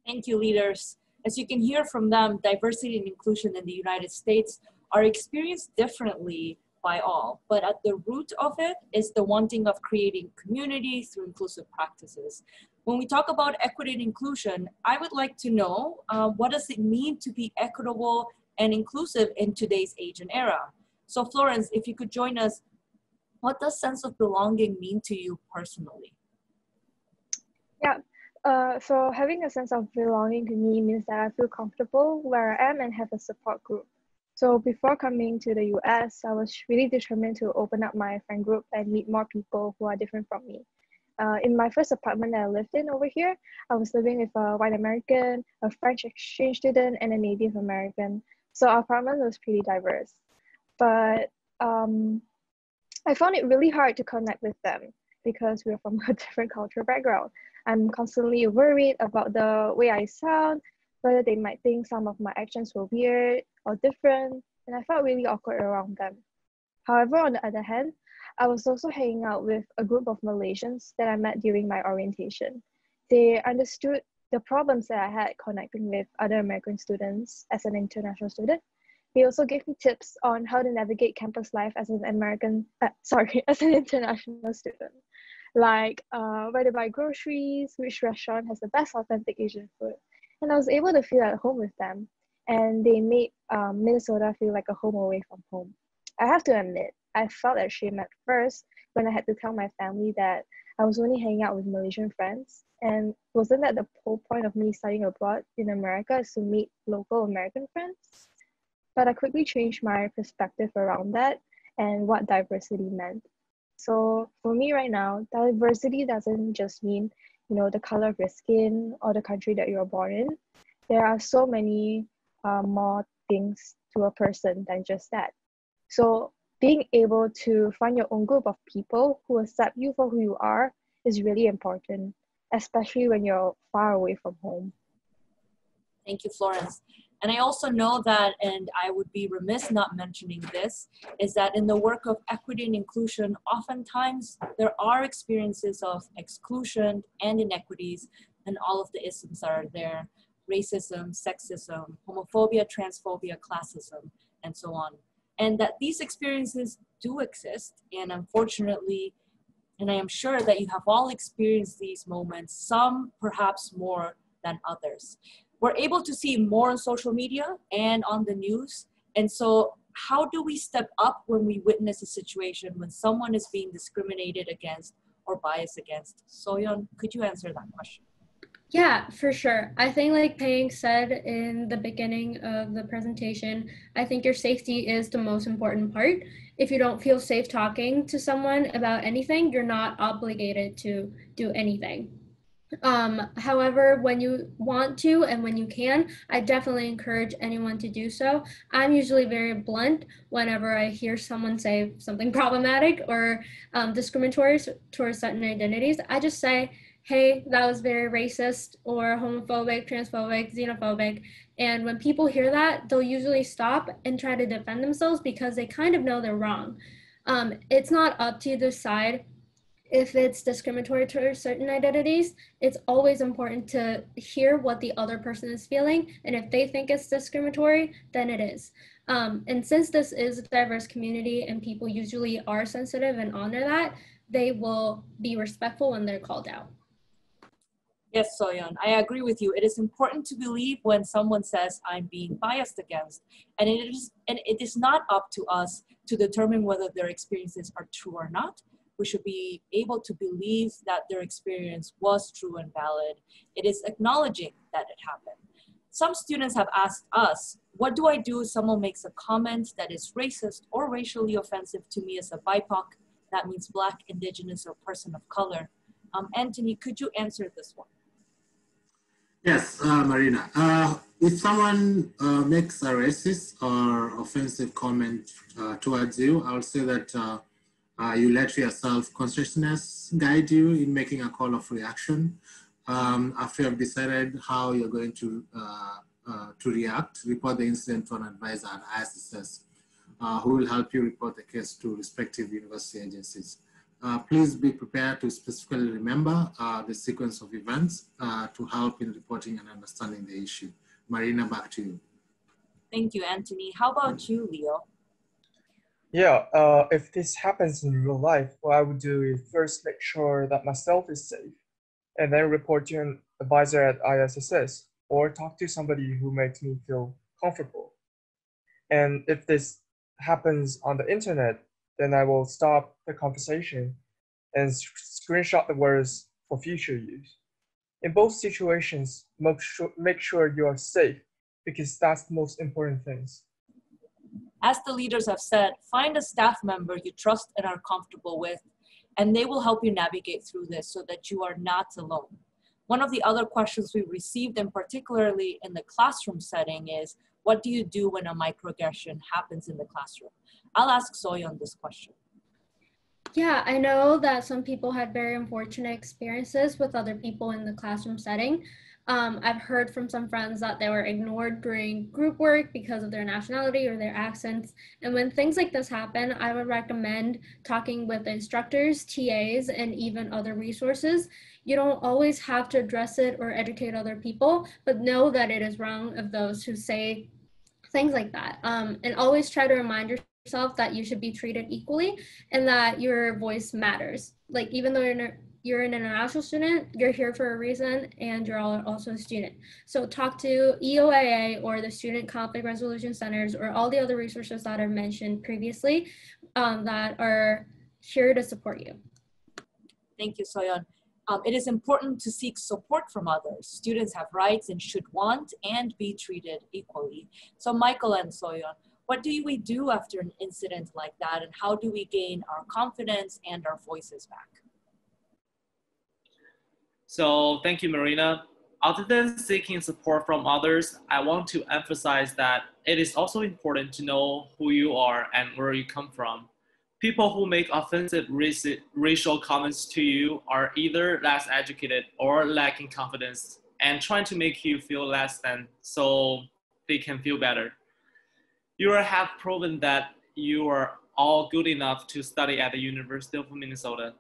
Thank you, leaders. As you can hear from them, diversity and inclusion in the United States are experienced differently by all, but at the root of it is the wanting of creating community through inclusive practices. When we talk about equity and inclusion, I would like to know what does it mean to be equitable and inclusive in today's age and era? So Florence, if you could join us, what does sense of belonging mean to you personally?
Yeah, so having a sense of belonging to me means that I feel comfortable where I am and have a support group. So before coming to the US, I was really determined to open up my friend group and meet more people who are different from me. in my first apartment that I lived in over here, I was living with a white American, a French exchange student, and a Native American. So our apartment was pretty diverse. But I found it really hard to connect with them because we're from a different cultural background. I'm constantly worried about the way I sound, whether they might think some of my actions were weird or different, and I felt really awkward around them. However, on the other hand, I was also hanging out with a group of Malaysians that I met during my orientation. They understood the problems that I had connecting with other American students as an international student. They also gave me tips on how to navigate campus life as an as an international student, like where to buy groceries, which restaurant has the best authentic Asian food. And I was able to feel at home with them, and they made Minnesota feel like a home away from home. I have to admit, I felt ashamed at first when I had to tell my family that I was only hanging out with Malaysian friends. And wasn't that the whole point of me studying abroad in America, is to meet local American friends? But I quickly changed my perspective around that and what diversity meant. So for me right now, diversity doesn't just mean, the color of your skin or the country that you're born in. There are so many more things to a person than just that. So being able to find your own group of people who accept you for who you are is really important, especially when you're far away from home.
Thank you, Florence. And I also know that, and I would be remiss not mentioning this, is that in the work of equity and inclusion, oftentimes there are experiences of exclusion and inequities, and all of the isms that are there: racism, sexism, homophobia, transphobia, classism, and so on. And that these experiences do exist, and unfortunately, and I am sure that you have all experienced these moments, some perhaps more than others. We're able to see more on social media and on the news. And so how do we step up when we witness a situation when someone is being discriminated against or biased against? Soyeon, could you answer that question?
Yeah, for sure. I think like Paying said in the beginning of the presentation, I think your safety is the most important part. If you don't feel safe talking to someone about anything, you're not obligated to do anything. However, when you want to and when you can, I definitely encourage anyone to do so. I'm usually very blunt whenever I hear someone say something problematic or discriminatory towards certain identities. I just say, hey, that was very racist or homophobic, transphobic, xenophobic. And when people hear that, they'll usually stop and try to defend themselves because they kind of know they're wrong. It's not up to you to decide if it's discriminatory towards certain identities. It's always important to hear what the other person is feeling. And if they think it's discriminatory, then it is. And since this is a diverse community and people usually are sensitive and honor that, they will be respectful when they're called out.
Yes, Soyeon, I agree with you. It is important to believe when someone says I'm being biased against, and it is not up to us to determine whether their experiences are true or not. We should be able to believe that their experience was true and valid. It is acknowledging that it happened. Some students have asked us, what do I do if someone makes a comment that is racist or racially offensive to me as a BIPOC? That means Black, Indigenous, or person of color. Anthony, could you answer this one?
Yes, Marina. If someone makes a racist or offensive comment towards you, I'll say that you let your self-consciousness guide you in making a call of reaction. After you have decided how you're going to react, report the incident to an advisor at ISSS, who will help you report the case to respective university agencies. Please be prepared to specifically remember the sequence of events to help in reporting and understanding the issue. Marina, back to you.
Thank you, Anthony. How about you, Leo?
Yeah, if this happens in real life, what I would do is first make sure that myself is safe, and then report to an advisor at ISSS or talk to somebody who makes me feel comfortable. And if this happens on the internet, then I will stop the conversation and screenshot the words for future use. In both situations, make sure you are safe, because that's the most important things.
As the leaders have said, find a staff member you trust and are comfortable with. and they will help you navigate through this so that you are not alone. One of the other questions we received, and particularly in the classroom setting, is what do you do when a microaggression happens in the classroom? I'll ask Soy on this question.
Yeah, I know that some people had very unfortunate experiences with other people in the classroom setting. I've heard from some friends that they were ignored during group work because of their nationality or their accents. And when things like this happen, I would recommend talking with instructors, TAs, and even other resources. You don't always have to address it or educate other people, but know that it is wrong of those who say things like that. And always try to remind yourself that you should be treated equally and that your voice matters. Like, even though you're an international student, you're here for a reason, and you're also a student. So talk to EOAA or the Student Conflict Resolution Centers or all the other resources that are mentioned previously that are here to support you.
Thank you, Soyeon. It is important to seek support from others. Students have rights and should want and be treated equally. So Michael and Soyeon, what do we do after an incident like that, and how do we gain our confidence and our voices back?
So thank you, Marina. Other than seeking support from others, I want to emphasize that it is also important to know who you are and where you come from. People who make offensive racial comments to you are either less educated or lacking confidence and trying to make you feel less than so they can feel better. You have proven that you are all good enough to study at the University of Minnesota,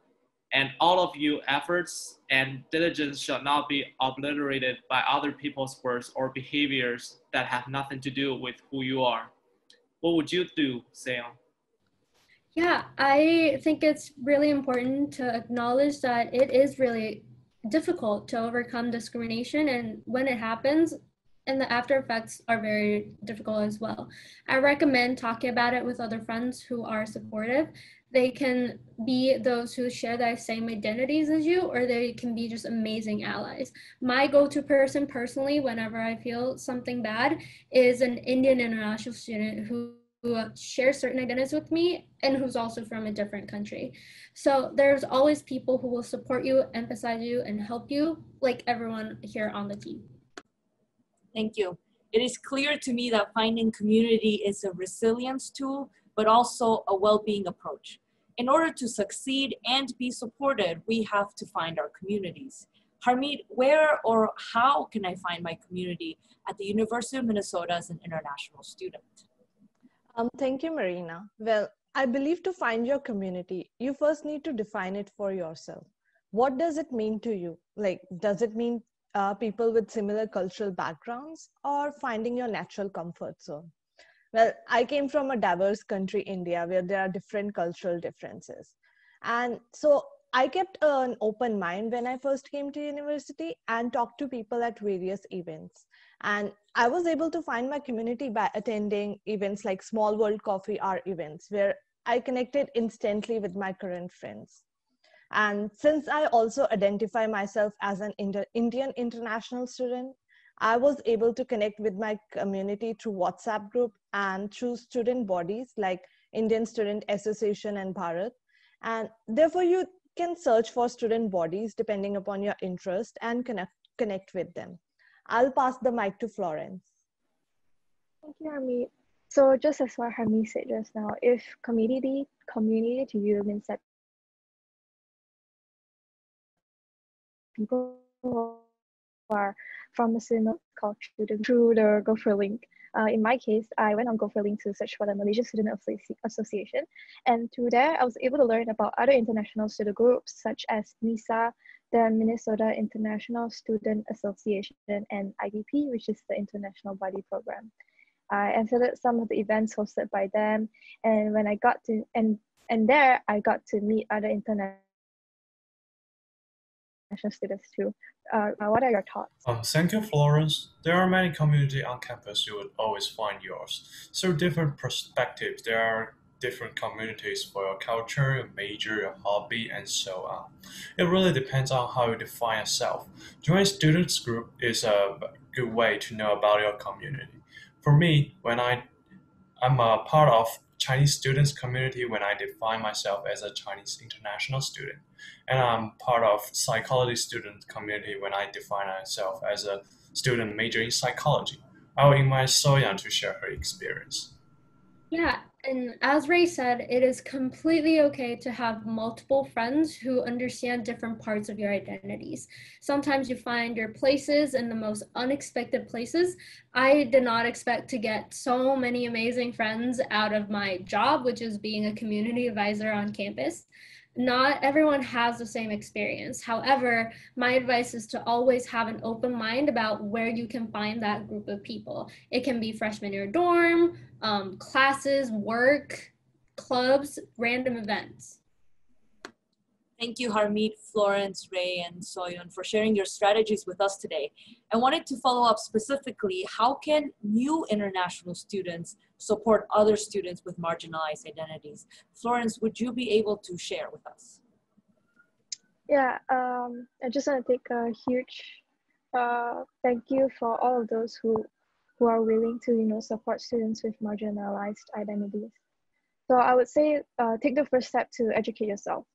and all of your efforts and diligence shall not be obliterated by other people's words or behaviors that have nothing to do with who you are. What would you do, Seon?
Yeah, I think it's really important to acknowledge that it is really difficult to overcome discrimination, and when it happens, and the after effects are very difficult as well. I recommend talking about it with other friends who are supportive. They can be those who share the same identities as you, or they can be just amazing allies. My go-to person personally, whenever I feel something bad, is an Indian international student who shares certain identities with me and who's also from a different country. So there's always people who will support you, emphasize you, and help you, like everyone here on the team.
Thank you. It is clear to me that finding community is a resilience tool, but also a well-being approach. In order to succeed and be supported, we have to find our communities. Harmeet, where or how can I find my community at the University of Minnesota as an international student?
Thank you, Marina. Well, I believe to find your community, you first need to define it for yourself. What does it mean to you? Like, does it mean people with similar cultural backgrounds, or finding your natural comfort zone? Well, I came from a diverse country, India, where there are different cultural differences. And so I kept an open mind when I first came to university and talked to people at various events. And I was able to find my community by attending events like Small World Coffee Hour events, where I connected instantly with my current friends. And since I also identify myself as an Indian international student, I was able to connect with my community through WhatsApp group and through student bodies like Indian Student Association and Bharat. And therefore you can search for student bodies depending upon your interest and connect with them. I'll pass the mic to Florence.
Thank you, Harmeet. So just as what Harmeet said just now, if community to you means that people who are from a similar culture through the Gopher link. In my case, I went on Gopher link to search for the Malaysian Student Association, and through there, I was able to learn about other international student groups such as MISA, the Minnesota International Student Association, and IBP, which is the International Body Program. I attended some of the events hosted by them, and when I got to and there, I got to meet other international students too. What are your thoughts?
Thank you, Florence. There are many communities on campus. You would always find yours. So different perspectives. There are different communities for your culture, your major, your hobby, and so on. It really depends on how you define yourself. Joining students group is a good way to know about your community. For me, when I'm a part of Chinese students community when I define myself as a Chinese international student. And I'm part of psychology student community when I define myself as a student majoring in psychology. I will invite Soyan to share her experience.
Yeah, and as Ray said, it is completely okay to have multiple friends who understand different parts of your identities. Sometimes you find your places in the most unexpected places. I did not expect to get so many amazing friends out of my job, which is being a community advisor on campus. Not everyone has the same experience. However, my advice is to always have an open mind about where you can find that group of people. It can be freshmen in your dorm, classes, work, clubs, random events.
Thank you, Harmeet, Florence, Ray, and Soyun for sharing your strategies with us today. I wanted to follow up specifically, how can new international students support other students with marginalized identities? Florence, would you be able to share with us?
Yeah, I just want to take a huge thank you for all of those who are willing to support students with marginalized identities. So I would say take the first step to educate yourself.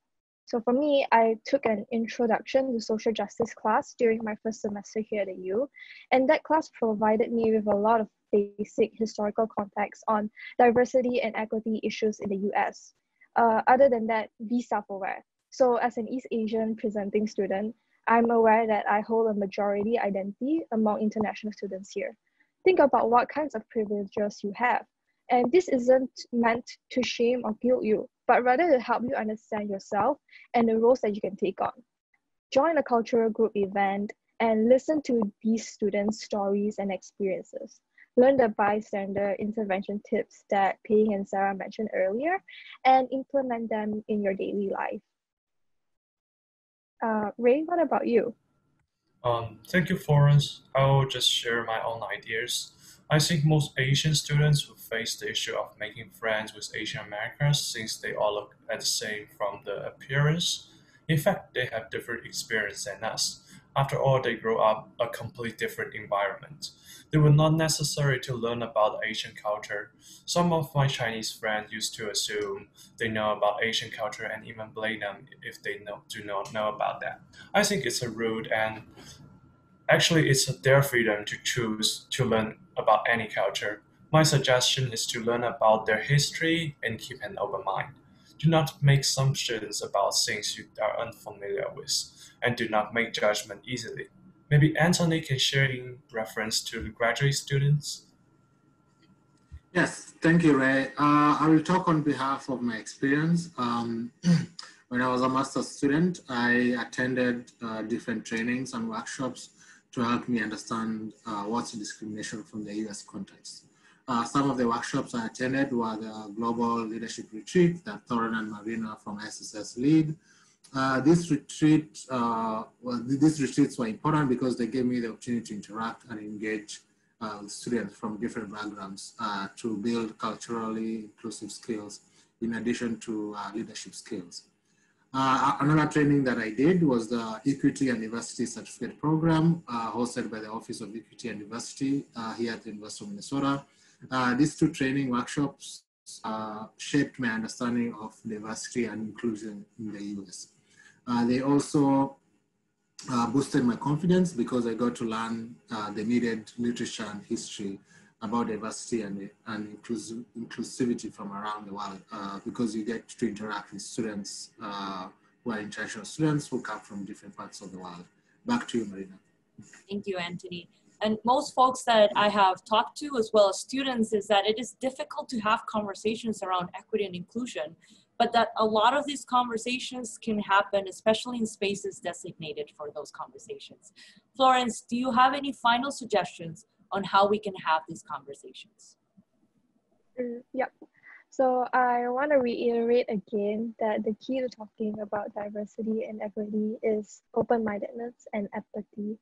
So for me, I took an introduction to social justice class during my first semester here at the U, and that class provided me with a lot of basic historical context on diversity and equity issues in the US. Other than that, be self-aware. So as an East Asian presenting student, I'm aware that I hold a majority identity among international students here. Think about what kinds of privileges you have. And this isn't meant to shame or guilt you, but rather to help you understand yourself and the roles that you can take on. Join a cultural group event and listen to these students' stories and experiences. Learn the bystander intervention tips that Pei and Sarah mentioned earlier and implement them in your daily life. Ray, what about you?
Thank you, Florence. I will just share my own ideas. I think most Asian students will face the issue of making friends with Asian Americans since they all look at the same from the appearance. In fact, they have different experience than us. After all, they grow up a completely different environment. They were not necessary to learn about Asian culture. Some of my Chinese friends used to assume they know about Asian culture and even blame them if they do not know about that. I think it's a rude and actually it's their freedom to choose to learn about any culture. My suggestion is to learn about their history and keep an open mind. Do not make assumptions about things you are unfamiliar with, and do not make judgment easily. Maybe Anthony can share in reference to the graduate students.
Yes, thank you, Ray. I will talk on behalf of my experience. When I was a master's student, I attended different trainings and workshops to help me understand what's discrimination from the US context. Some of the workshops I attended were the Global Leadership Retreat that Thorin and Marina from ISSS lead. These retreats were important because they gave me the opportunity to interact and engage students from different backgrounds to build culturally inclusive skills in addition to leadership skills. Another training that I did was the Equity and Diversity Certificate Program hosted by the Office of Equity and Diversity here at the University of Minnesota. These two training workshops shaped my understanding of diversity and inclusion in the US. They also boosted my confidence because I got to learn the needed literature and history about diversity and inclusivity from around the world because you get to interact with students who are international students who come from different parts of the world. Back to you, Marina.
Thank you, Anthony. And most folks that I have talked to, as well as students, is that it is difficult to have conversations around equity and inclusion, but that a lot of these conversations can happen, especially in spaces designated for those conversations. Florence, do you have any final suggestions on how we can have these conversations?
Yep. So I want to reiterate again that the key to talking about diversity and equity is open-mindedness and empathy.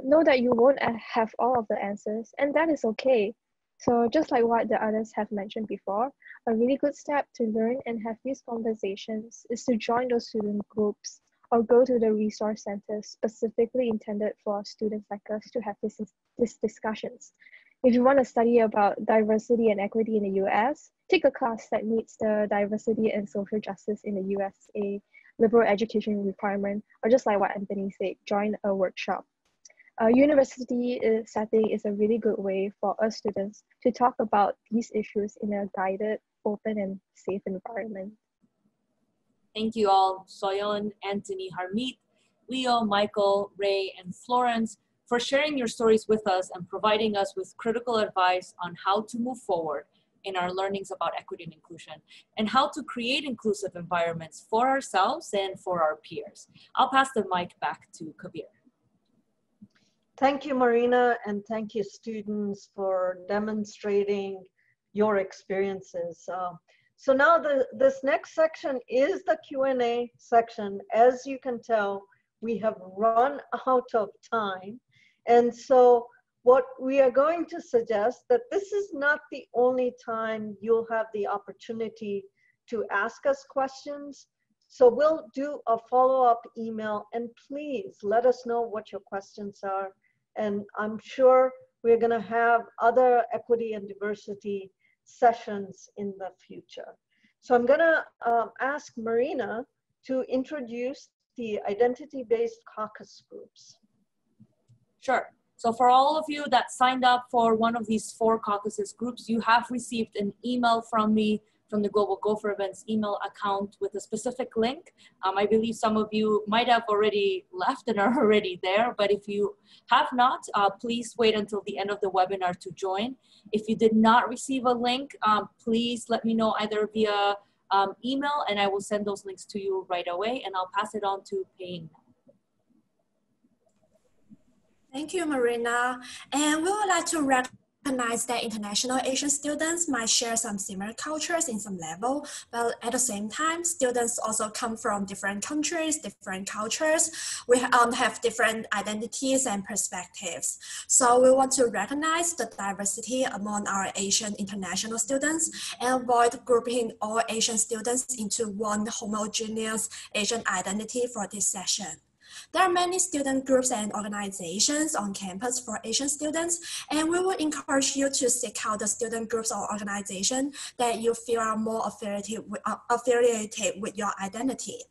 Know that you won't have all of the answers, and that is okay. So just like what the others have mentioned before, a really good step to learn and have these conversations is to join those student groups or go to the resource centers specifically intended for students like us to have these discussions. If you want to study about diversity and equity in the US, take a class that meets the diversity and social justice in the USA liberal education requirement, or just like what Anthony said, join a workshop. A university setting is a really good way for us students to talk about these issues in a guided, open, and safe environment.
Thank you all, Soyeon, Anthony, Harmeet, Leo, Michael, Ray, and Florence, for sharing your stories with us and providing us with critical advice on how to move forward in our learnings about equity and inclusion, and how to create inclusive environments for ourselves and for our peers. I'll pass the mic back to Kabir.
Thank you, Marina, and thank you, students, for demonstrating your experiences. So now this next section is the Q&A section. As you can tell, we have run out of time. And so what we are going to suggest that this is not the only time you'll have the opportunity to ask us questions. So we'll do a follow-up email, and please let us know what your questions are. And I'm sure we're gonna have other equity and diversity sessions in the future. So I'm gonna ask Marina to introduce the identity-based caucus groups.
Sure. So for all of you that signed up for one of these 4 caucuses groups, you have received an email from me from the Global Gopher Events email account with a specific link. I believe some of you might have already left and are already there, but if you have not, please wait until the end of the webinar to join. If you did not receive a link, please let me know either via email, and I will send those links to you right away, and I'll pass it on to Payne.
Thank you, Marina. And we would like to recognize that international Asian students might share some similar cultures in some level, but at the same time, students also come from different countries, different cultures. We have different identities and perspectives. So we want to recognize the diversity among our Asian international students and avoid grouping all Asian students into one homogeneous Asian identity for this session. There are many student groups and organizations on campus for Asian students, and we will encourage you to seek out the student groups or organizations that you feel are more affiliated with your identity.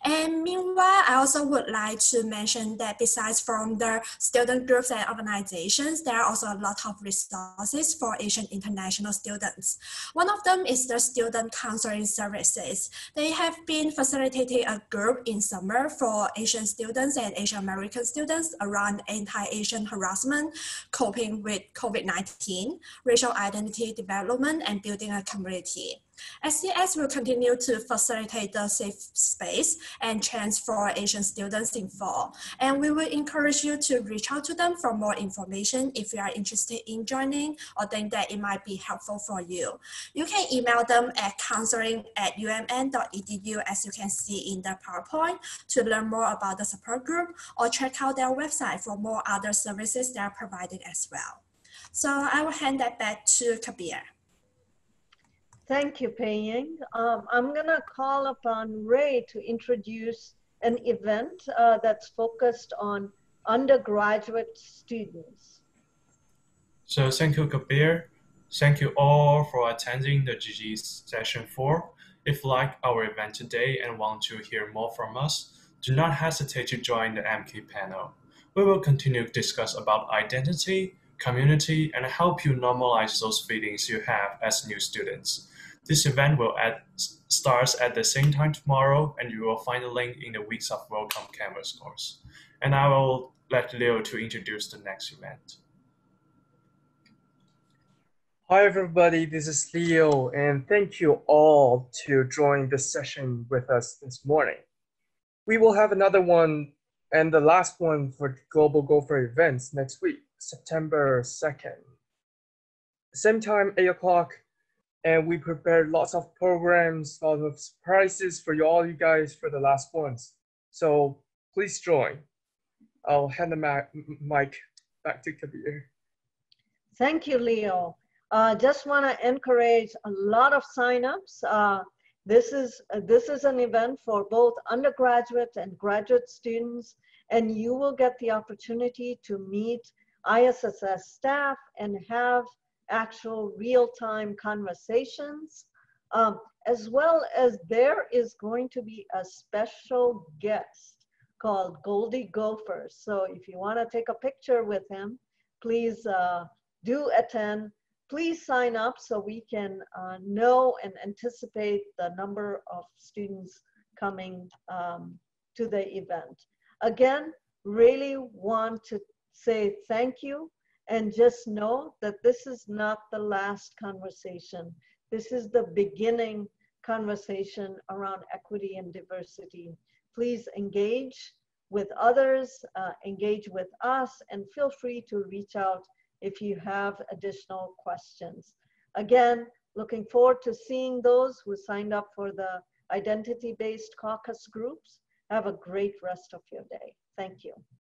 And meanwhile, I also would like to mention that besides from the student groups and organizations, there are also a lot of resources for Asian international students. One of them is the Student Counseling Services. They have been facilitating a group in summer for Asian students and Asian American students around anti-Asian harassment, coping with COVID-19, racial identity development, and building a community. ISSS will continue to facilitate the safe space and chance for Asian students in fall. And we will encourage you to reach out to them for more information if you are interested in joining or think that it might be helpful for you. You can email them at counseling@umn.edu, as you can see in the PowerPoint, to learn more about the support group, or check out their website for more other services they are providing as well. So I will hand that back to Kabir.
Thank you, Pei-Ying. I'm gonna call upon Ray to introduce an event that's focused on undergraduate students.
So thank you, Kabir. Thank you all for attending the GG session 4. If you like our event today and want to hear more from us, do not hesitate to join the MK panel. We will continue to discuss about identity, community, and help you normalize those feelings you have as new students. This event will starts at the same time tomorrow, and you will find a link in the Weeks of Welcome Canvas course. And I will let Leo to introduce the next event.
Hi everybody, this is Leo, and thank you all to join this session with us this morning. We will have another one and the last one for Global Gopher events next week, September 2nd. Same time, 8 o'clock, and we prepared lots of programs, lots of surprises for all you guys for the last ones. So please join. I'll hand the mic back to Kabir.
Thank you, Leo. Just want to encourage a lot of signups. This is an event for both undergraduate and graduate students, and you will get the opportunity to meet ISSS staff and have actual real-time conversations, as well as there is going to be a special guest called Gopher. So if you want to take a picture with him, please do attend. Please sign up so we can know and anticipate the number of students coming to the event. Again, really want to say thank you, and just know that this is not the last conversation. This is the beginning conversation around equity and diversity. Please engage with others, engage with us, and feel free to reach out if you have additional questions. Again, looking forward to seeing those who signed up for the identity-based caucus groups. Have a great rest of your day. Thank you.